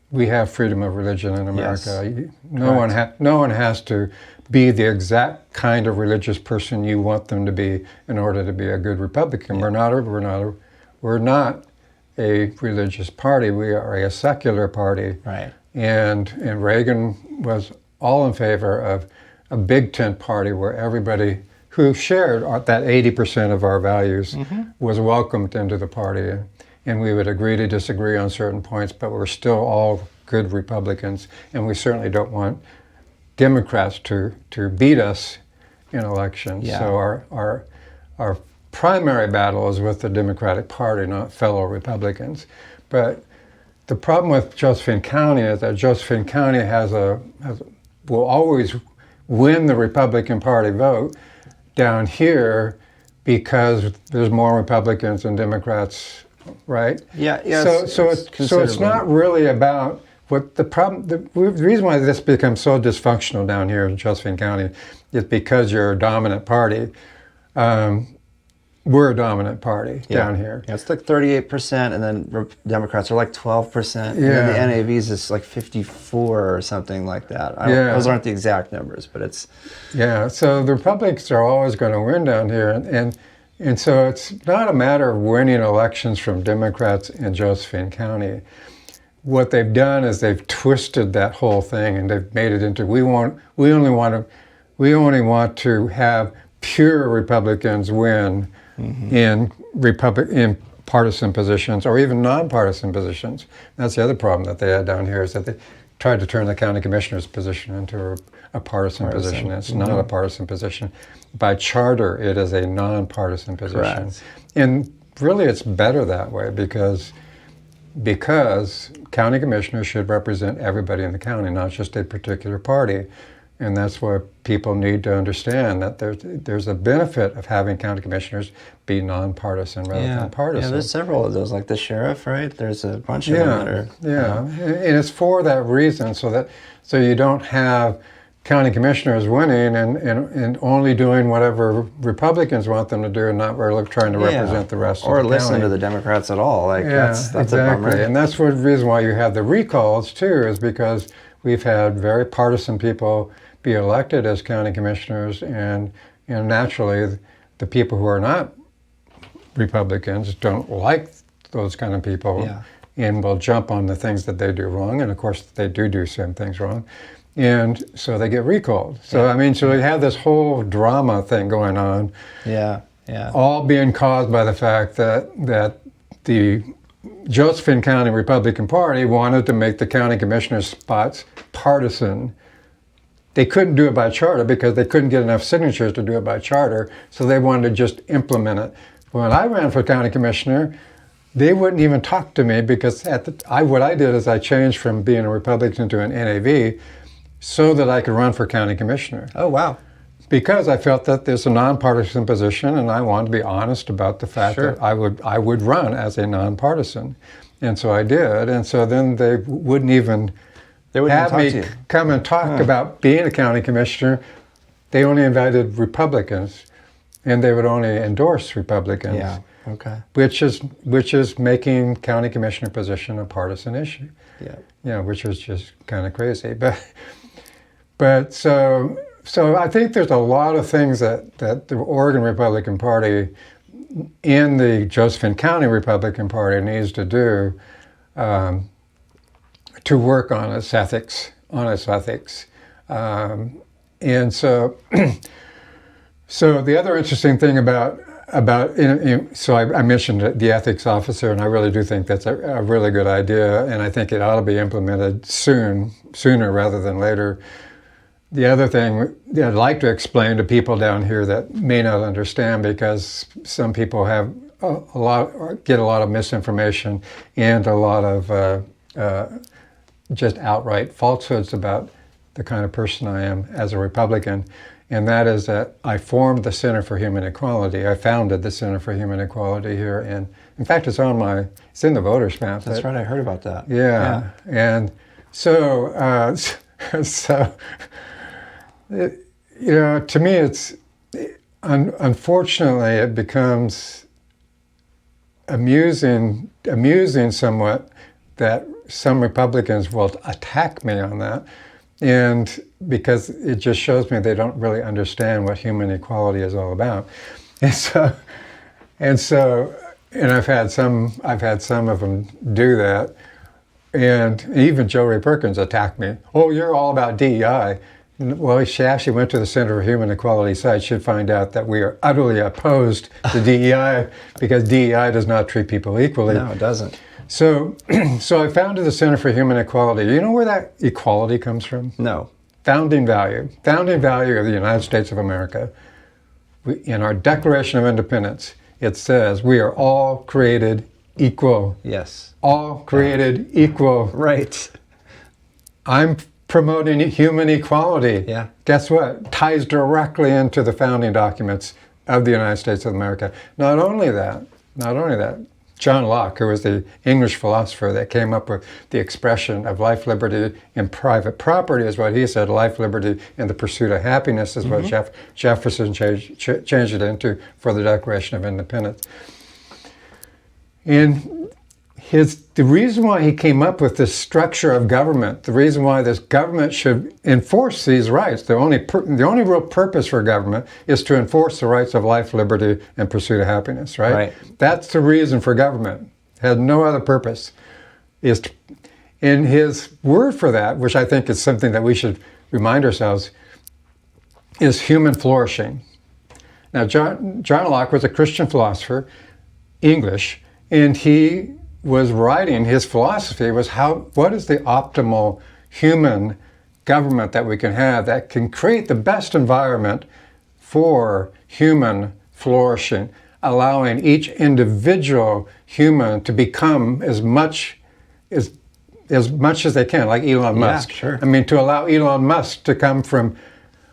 we have freedom of religion in America.
Yes.
No one has to be the exact kind of religious person you want them to be in order to be a good Republican. Yeah. We're not a religious party. We are a secular party.
Right.
And Reagan was all in favor of a big tent party where everybody who shared that 80% of our values was welcomed into the party. And we would agree to disagree on certain points, but we're still all good Republicans. And we certainly don't want Democrats to beat us in elections.
Yeah.
So our primary battle is with the Democratic Party, not fellow Republicans. But the problem with Josephine County is that Josephine County will always win the Republican Party vote down here because there's more Republicans than Democrats, right?
Yeah.
So it's not really about what the problem. The reason why this becomes so dysfunctional down here in Josephine County is because you're a dominant party. We're a dominant party down here.
Yeah, it's like 38%, and then Democrats are like 12%. And
Yeah.
then the NAVs is like 54 or something like that. Those aren't the exact numbers, but it's...
Yeah, so the Republicans are always going to win down here. And so it's not a matter of winning elections from Democrats in Josephine County. What they've done is they've twisted that whole thing, and they've made it into, we only want to have pure Republicans win in partisan positions or even nonpartisan positions. That's the other problem that they had down here is that they tried to turn the county commissioner's position into a partisan position. It's not a partisan position. By charter, it is a nonpartisan position.
Correct.
And really it's better that way because county commissioners should represent everybody in the county, not just a particular party. And that's why people need to understand that there's a benefit of having county commissioners be nonpartisan rather than partisan.
Yeah, there's several of those, like the sheriff, right? There's a bunch of them that are...
Yeah, and it's for that reason, so you don't have county commissioners winning and only doing whatever Republicans want them to do and not really trying to represent the rest of the county.
Or listen to the Democrats at all. That's
exactly.
a bummer.
And that's the reason why you have the recalls, too, is because we've had very partisan people be elected as county commissioners, and naturally the people who are not Republicans don't like those kind of people and will jump on the things that they do wrong, and of course they do some things wrong, and so they get recalled. So so we have this whole drama thing going on, all being caused by the fact that the Josephine County Republican Party wanted to make the county commissioner spots partisan. They couldn't do it by charter because they couldn't get enough signatures to do it by charter, so they wanted to just implement it. When I ran for county commissioner, they wouldn't even talk to me because what I did is I changed from being a Republican to an NAV so that I could run for county commissioner.
Oh, wow.
Because I felt that there's a nonpartisan position, and I wanted to be honest about the fact that I would run as a nonpartisan. And so I did. And so then they wouldn't even have me come and talk about being a county commissioner. They only invited Republicans, and they would only endorse Republicans.
Yeah. Okay.
Which is making county commissioner position a partisan issue.
Yeah.
You know, which is just kind of crazy. But so I think there's a lot of things that the Oregon Republican Party and the Josephine County Republican Party needs to do to work on its ethics. And so the other interesting thing about so I mentioned the ethics officer, and I really do think that's a really good idea, and I think it ought to be implemented sooner rather than later. The other thing that I'd like to explain to people down here that may not understand, because some people have get a lot of misinformation and a lot of just outright falsehoods about the kind of person I am as a Republican. And that is that I formed the Center for Human Equality. I founded the Center for Human Equality here, and in fact, it's in the voters map.
That's right. I heard about that.
Yeah. And so, to me, it's unfortunately it becomes amusing somewhat that some Republicans will attack me on that. And because it just shows me they don't really understand what human equality is all about. And I've had some of them do that. And even Jo Ray Perkins attacked me. Oh, you're all about DEI. Well, she actually went to the Center for Human Equality site. She'd find out that we are utterly opposed to DEI because DEI does not treat people equally.
No, it doesn't.
So I founded the Center for Human Equality. You know where that equality comes from?
No.
Founding value of the United States of America. In our Declaration of Independence, it says we are all created equal.
Yes.
All created equal.
Right.
I'm promoting human equality.
Yeah.
Guess what? Ties directly into the founding documents of the United States of America. Not only that, John Locke, who was the English philosopher that came up with the expression of life, liberty, and private property, is what he said. Life, liberty, and the pursuit of happiness is what Jefferson changed it into for the Declaration of Independence. And the reason why he came up with this structure of government, the reason why this government should enforce these rights, the only real purpose for government is to enforce the rights of life, liberty, and pursuit of happiness, right? That's the reason for government. It has no other purpose. And his word for that, which I think is something that we should remind ourselves, is human flourishing. Now, John Locke was a Christian philosopher, English, and he was writing, his philosophy was what is the optimal human government that we can have that can create the best environment for human flourishing, allowing each individual human to become as much as they can, like Elon Musk.
Sure.
I mean, to allow Elon Musk to come from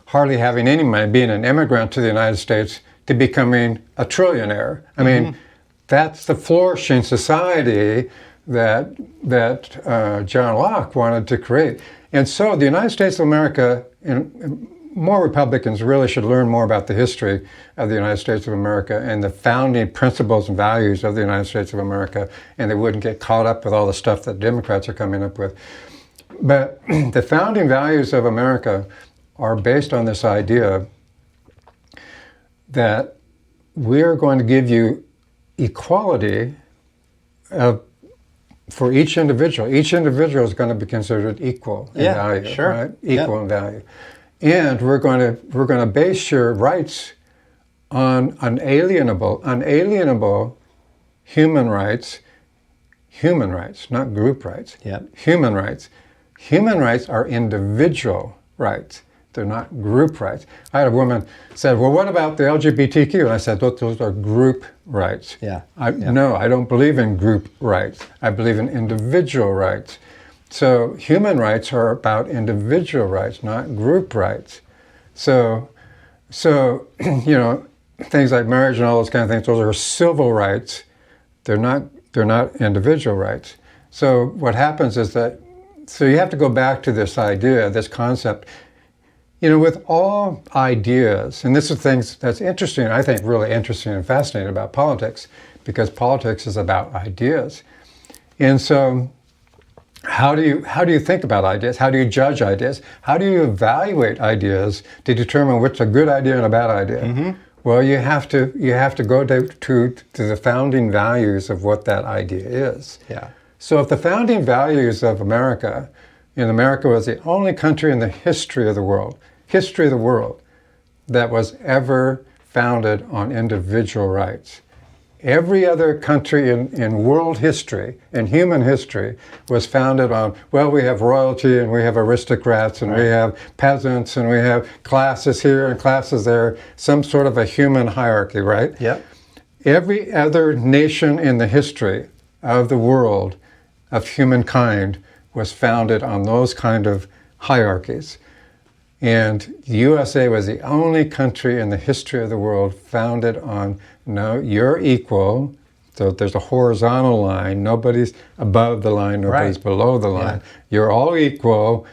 hardly having any money, being an immigrant to the United States, to becoming a trillionaire. I mean, that's the flourishing society that John Locke wanted to create. And so the United States of America, and more Republicans really should learn more about the history of the United States of America and the founding principles and values of the United States of America, and they wouldn't get caught up with all the stuff that Democrats are coming up with. But the founding values of America are based on this idea that we're going to give you equality for each individual. Each individual is going to be considered equal in value,
sure.
Right? Equal in value, and we're going to base your rights on unalienable human rights, not group rights. Human rights. Human rights are individual rights. They're not group rights. I had a woman said, well, what about the LGBTQ? And I said, those are group rights. No, I don't believe in group rights. I believe in individual rights. So human rights are about individual rights, not group rights. So things like marriage and all those kind of things, those are civil rights. They're not They're not individual rights. So what happens is that, so you have to go back to this idea, this concept. You know, with all ideas, and this is things that's interesting, I think really interesting and fascinating about politics, because politics is about ideas. And so how do you think about ideas? How do you judge ideas? How do you evaluate ideas to determine what's a good idea and a bad idea? Mm-hmm. Well, you have to go to the founding values of what that idea is.
Yeah.
So if the founding values of America, and America was the only country in the history of the world that was ever founded on individual rights. Every other country in world history, in human history, was founded on, well, we have royalty and we have aristocrats and we have peasants and we have classes here and classes there, some sort of a human hierarchy, right?
Yep.
Every other nation in the history of the world, of humankind, was founded on those kind of hierarchies. And the USA was the only country in the history of the world founded on, no, you're equal. So there's a horizontal line. Nobody's above the line, nobody's below the line. Yeah. You're all equal.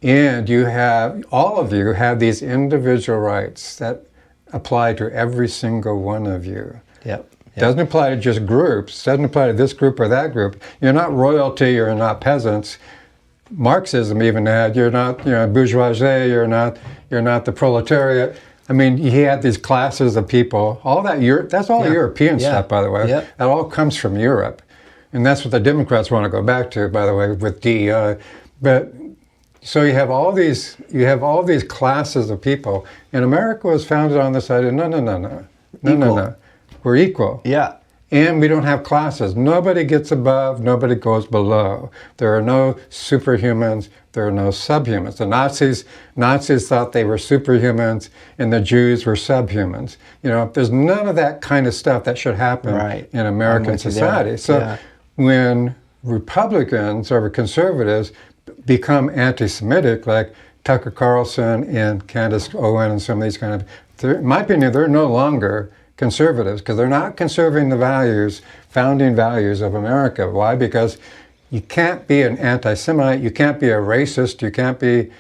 And all of you have these individual rights that apply to every single one of you.
Yep.
Doesn't apply to just groups. Doesn't apply to this group or that group. You're not royalty. You're not peasants. Marxism even had, you're not, bourgeoisie. You're not the proletariat. I mean, he had these classes of people. All that that's all European stuff, by the way. Yep. That all comes from Europe, and that's what the Democrats want to go back to, by the way, with DEI. But so you have all these classes of people, and America was founded on this idea. No. We're equal.
Yeah.
And we don't have classes. Nobody gets above, nobody goes below. There are no superhumans, there are no subhumans. The Nazis thought they were superhumans and the Jews were subhumans. There's none of that kind of stuff that should happen in American society. So when Republicans or conservatives become anti-Semitic, like Tucker Carlson and Candace Owen and some of these kind of, in my opinion, they're no longer conservatives, because they're not conserving the founding values of America. Why? Because you can't be an anti-Semite, you can't be a racist, you can't be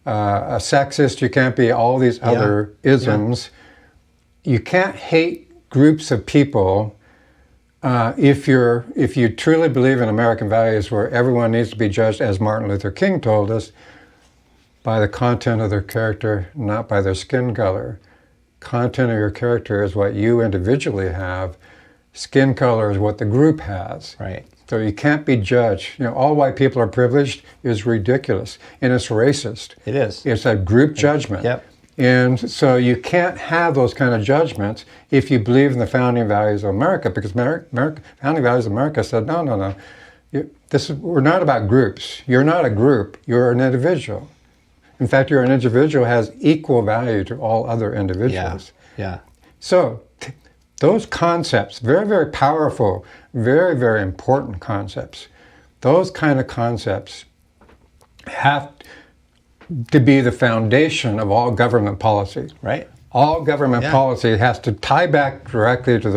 a sexist, you can't be all these other isms. Yeah. You can't hate groups of people if you truly believe in American values where everyone needs to be judged, as Martin Luther King told us, by the content of their character, not by their skin color. Content of your character is what you individually have. Skin color is what the group has.
Right.
So you can't be judged. All white people are privileged is ridiculous, and it's racist.
It is.
It's a group judgment.
Yep.
And so you can't have those kind of judgments if you believe in the founding values of America, because founding values of America said, no. We're not about groups. You're not a group. You're an individual. In fact, you're an individual has equal value to all other individuals.
Yeah.
So those concepts, very, very powerful, very, very important concepts, those kind of concepts have to be the foundation of all government policy.
Right.
All government policy has to tie back directly to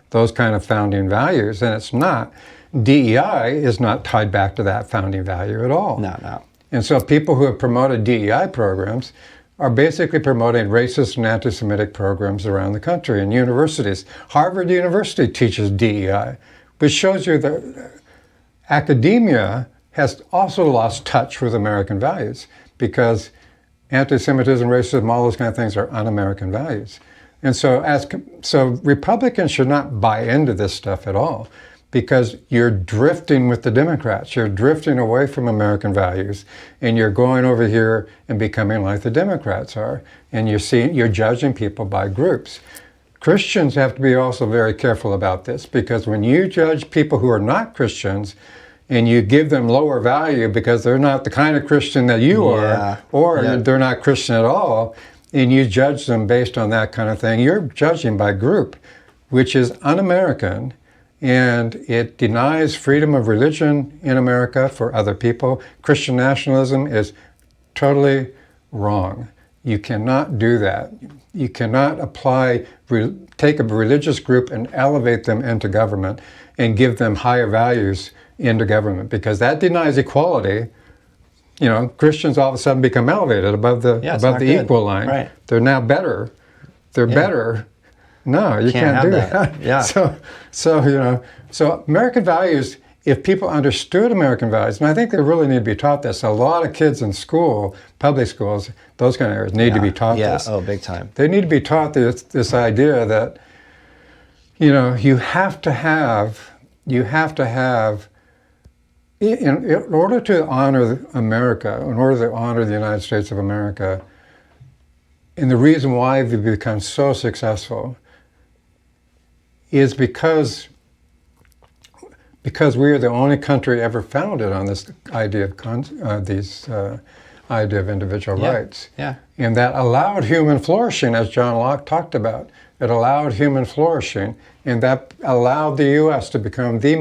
those kind of founding values, and it's not. DEI is not tied back to that founding value at all.
No.
And so people who have promoted DEI programs are basically promoting racist and anti-Semitic programs around the country in universities. Harvard University teaches DEI, which shows you that academia has also lost touch with American values, because anti-Semitism, racism, all those kind of things are un-American values. And so Republicans should not buy into this stuff at all, because you're drifting with the Democrats. You're drifting away from American values, and you're going over here and becoming like the Democrats are. And you're judging people by groups. Christians have to be also very careful about this, because when you judge people who are not Christians and you give them lower value because they're not the kind of Christian that you are, or they're not Christian at all, and you judge them based on that kind of thing, you're judging by group, which is un-American. And it denies freedom of religion in America for other people. Christian nationalism is totally wrong. You cannot do that. You cannot take a religious group and elevate them into government and give them higher values into government, because that denies equality. Christians all of a sudden become elevated above the equal line.
Right.
They're now better. They're better. No, you can't do that.
Yeah.
So American values, if people understood American values, and I think they really need to be taught this. A lot of kids in school, public schools, those kind of areas need to be taught this.
Oh, big time.
They need to be taught this idea that, you have to have, in order to honor America, in order to honor the United States of America, and the reason why we've become so successful is because we are the only country ever founded on this idea of individual rights.
Yeah.
And that allowed human flourishing, as John Locke talked about. It allowed human flourishing, and that allowed the U.S. to become the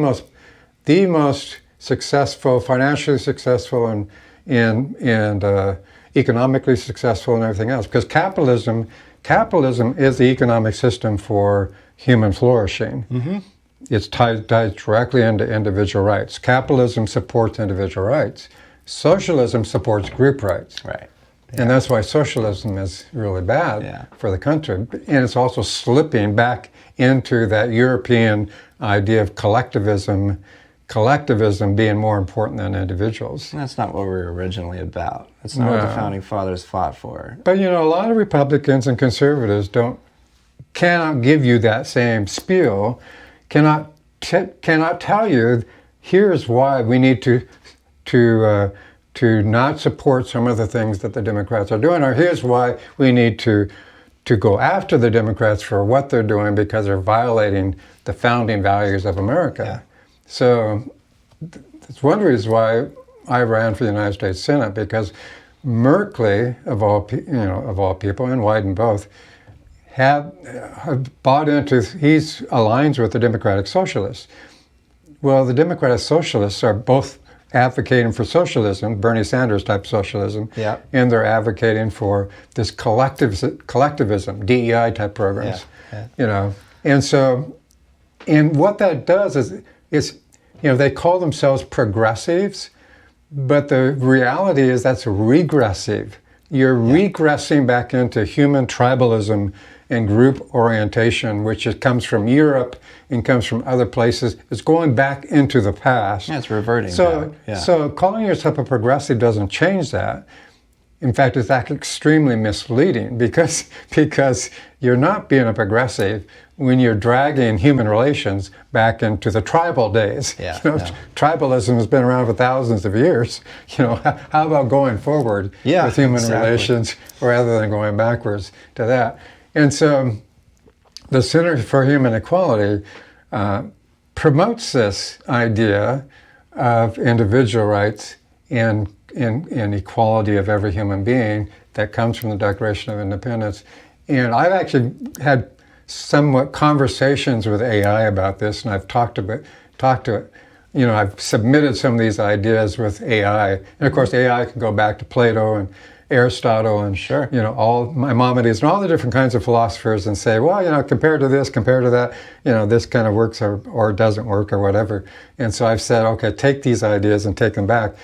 most successful, financially successful, and economically successful, and everything else. Because capitalism is the economic system for human flourishing. Mm-hmm. It's tied directly into individual rights. Capitalism supports individual rights. Socialism supports group rights.
Right. Yeah.
And that's why socialism is really bad for the country. And it's also slipping back into that European idea of collectivism being more important than individuals.
That's not what we were originally about. That's not what the Founding Fathers fought for.
But a lot of Republicans and conservatives cannot give you that same spiel, cannot tell you, here's why we need to not support some of the things that the Democrats are doing, or here's why we need to go after the Democrats for what they're doing because they're violating the founding values of America. Yeah. So that's one reason why I ran for the United States Senate, because Merkley, of all people, and Wyden both, have bought into, he aligns with the Democratic Socialists. Well, the Democratic Socialists are both advocating for socialism, Bernie Sanders type socialism, and they're advocating for this collectivism, DEI type programs. And what that does is they call themselves progressives, but the reality is that's regressive. You're regressing back into human tribalism and group orientation, which comes from Europe and comes from other places. It's going back into the past.
Yeah, it's reverting back. Yeah.
So calling yourself a progressive doesn't change that. In fact, it's actually extremely misleading because you're not being a progressive when you're dragging human relations back into the tribal days. Tribalism has been around for thousands of years. How about going forward with human relations rather than going backwards to that? And so the Center for Human Equality promotes this idea of individual rights and equality of every human being that comes from the Declaration of Independence. And I've actually had somewhat conversations with AI about this, and I've talked to it. I've submitted some of these ideas with AI. And of course, AI can go back to Plato and Aristotle and all Maimonides and all the different kinds of philosophers and say, well, compared to this, compared to that, this kind of works or doesn't work or whatever. And so I've said, okay, take these ideas and take them back.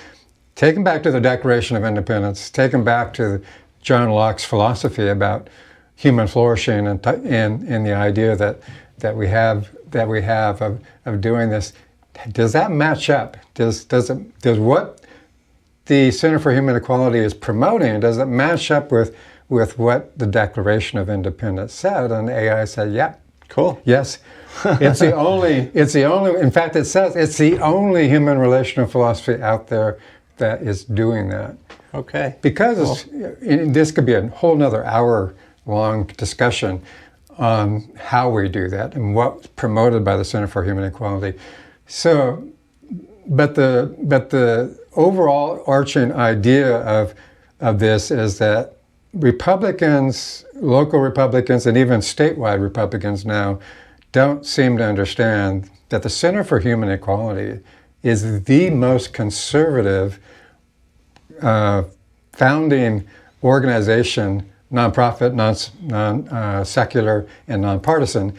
Take them back to the Declaration of Independence. Take them back to John Locke's philosophy about human flourishing and the idea that we have of doing this. Does that match up? Does what the Center for Human Equality is promoting, does it match up with what the Declaration of Independence said? And AI said, yeah.
Cool.
Yes. It's the only, in fact, it says it's the only human relational philosophy out there that is doing that.
Okay.
Because this could be a whole nother hour-long discussion on how we do that and what's promoted by the Center for Human Equality. So, but the overall arching idea of this is that Republicans, local Republicans, and even statewide Republicans now don't seem to understand that the Center for Human Equality is the most conservative founding organization, nonprofit, secular, and nonpartisan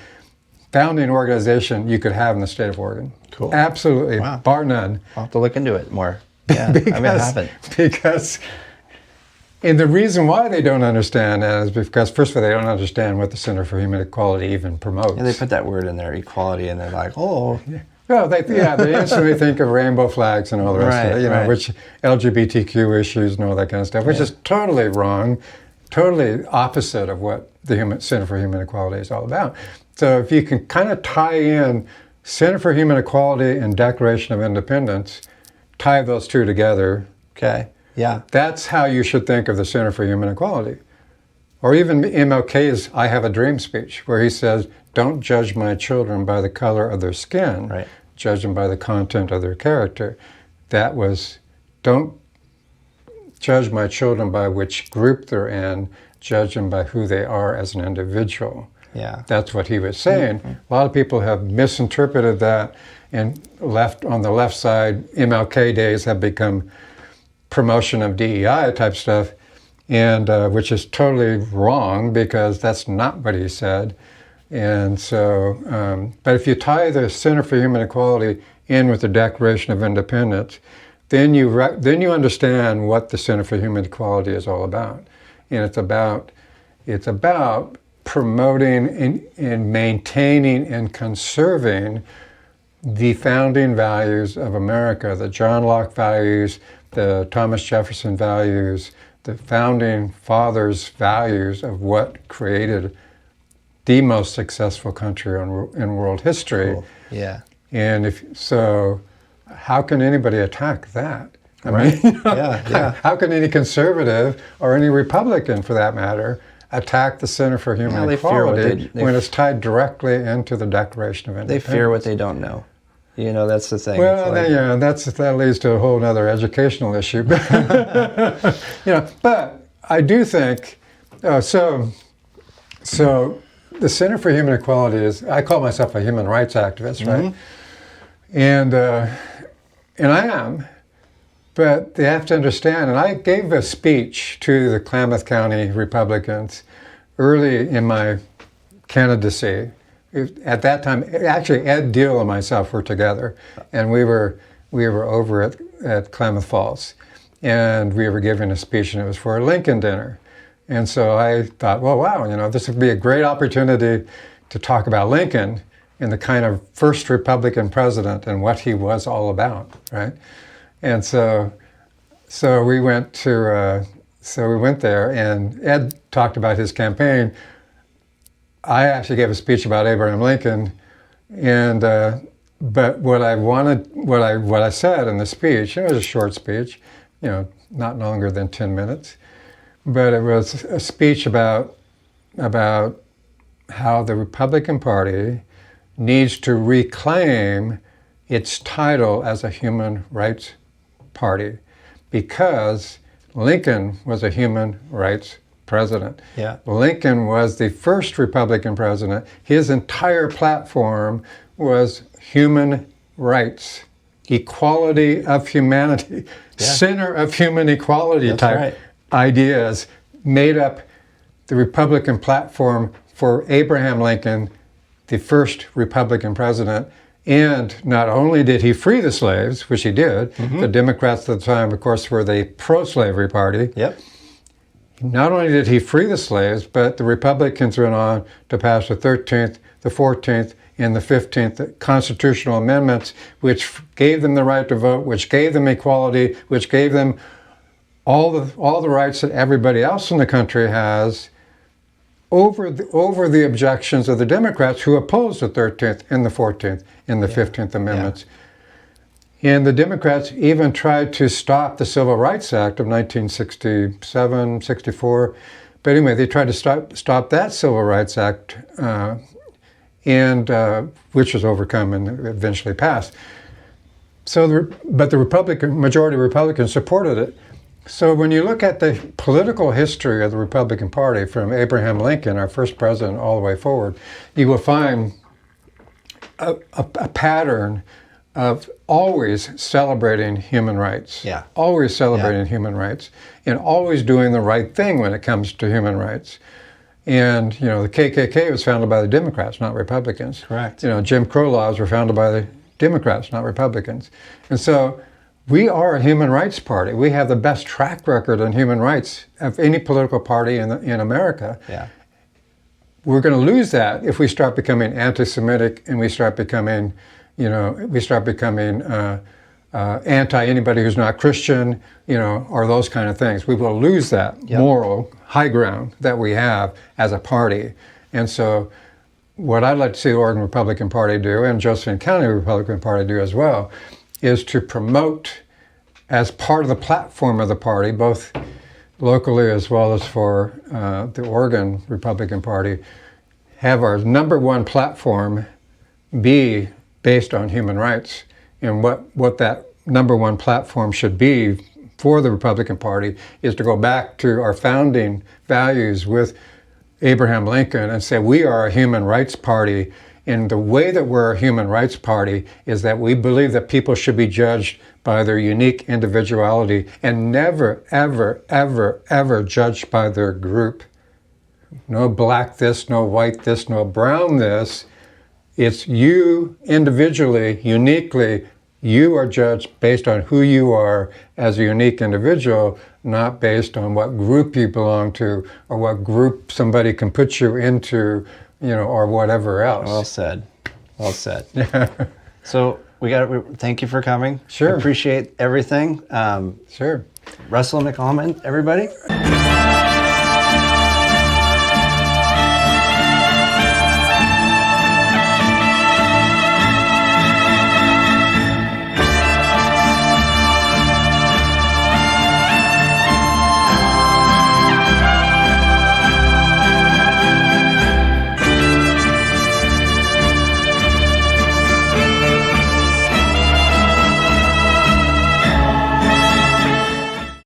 founding organization you could have in the state of Oregon.
Cool.
Absolutely,
Wow.
bar none.
I'll have to look into it more. Yeah, I haven't.
And the reason why they don't understand that is because, first of all, they don't understand what the Center for Human Equality even promotes.
Yeah, they put that word in there, equality, and they're like, oh.
Well, they instantly think of rainbow flags and all the rest of it,
Right.
which LGBTQ issues and all that kind of stuff, which is totally wrong, totally opposite of what the Center for Human Equality is all about. So if you can kind of tie in Center for Human Equality and Declaration of Independence, tie those two together.
Okay. Yeah.
That's how you should think of the Center for Human Equality. Or even MLK's I Have a Dream speech, where he says, don't judge my children by the color of their skin,
Right.
Judge them by the content of their character. That was, don't judge my children by which group they're in, judge them by who they are as an individual.
Yeah.
That's what he was saying. A lot of people have misinterpreted that, and on the left side, MLK days have become promotion of DEI type stuff, and which is totally wrong because that's not what he said. And so, but if you tie the Center for Human Equality in with the Declaration of Independence, then you understand what the Center for Human Equality is all about. And it's about promoting and maintaining and conserving the founding values of America, the John Locke values, the Thomas Jefferson values, the founding fathers' values of what created the most successful country in world history.
Cool. Yeah.
And how can anybody attack that? I
Right.
mean,
Yeah.
how can any conservative or any Republican, for that matter, attack the Center for Human
they fear what
Equality when it's tied directly into the Declaration of Independence?
They fear what they don't know. That's the thing.
Well, that leads to a whole other educational issue. But I do think, so the Center for Human Equality is, I call myself a human rights activist, right? And I am, but they have to understand, and I gave a speech to the Klamath County Republicans early in my candidacy. At that time, actually, Ed Deal and myself were together, and we were over at Klamath Falls, and we were giving a speech, and it was for a Lincoln dinner. And so I thought, well, wow, this would be a great opportunity to talk about Lincoln and the kind of first Republican president and what he was all about, right? And so we went there, and Ed talked about his campaign. I actually gave a speech about Abraham Lincoln, and but what I said in the speech, it was a short speech, not longer than 10 minutes, but it was a speech about how the Republican Party needs to reclaim its title as a human rights party, because Lincoln was a human rights president.
Yeah.
Lincoln was the first Republican president. His entire platform was human rights, equality of humanity, center of human equality type ideas made up the Republican platform for Abraham Lincoln, the first Republican president. And not only did he free the slaves, which he did, the Democrats at the time, of course, were the pro-slavery party.
Yep.
Not only did he free the slaves, but the Republicans went on to pass the 13th, the 14th, and the 15th constitutional amendments, which gave them the right to vote, which gave them equality, which gave them all the rights that everybody else in the country has, over the objections of the Democrats who opposed the 13th and the 14th and the 15th Amendments. And the Democrats even tried to stop the Civil Rights Act of 1967, 64. But anyway, they tried to stop that Civil Rights Act, which was overcome and eventually passed. But the majority of Republicans supported it. So when you look at the political history of the Republican Party from Abraham Lincoln, our first president, all the way forward, you will find a pattern of always celebrating human rights.
Yeah.
Always celebrating human rights, and always doing the right thing when it comes to human rights. And, the KKK was founded by the Democrats, not Republicans.
Correct.
Jim Crow laws were founded by the Democrats, not Republicans. And so we are a human rights party. We have the best track record in human rights of any political party in America.
Yeah.
We're going to lose that if we start becoming anti-Semitic and we start becoming, anti anybody who's not Christian, or those kind of things. We will lose that moral high ground that we have as a party. And so what I'd like to see the Oregon Republican Party do, and Josephine County Republican Party do as well, is to promote, as part of the platform of the party, both locally as well as for the Oregon Republican Party, have our number one platform be based on human rights. And what that number one platform should be for the Republican Party is to go back to our founding values with Abraham Lincoln and say we are a human rights party. And the way that we're a human rights party is that we believe that people should be judged by their unique individuality and never, ever, ever, ever judged by their group. No black this, no white this, no brown this. It's you individually, uniquely. You are judged based on who you are as a unique individual, not based on what group you belong to or what group somebody can put you into, or whatever else.
Well said. Well said. So thank you for coming.
Sure.
Appreciate everything.
Sure.
Russell McAlmond, everybody.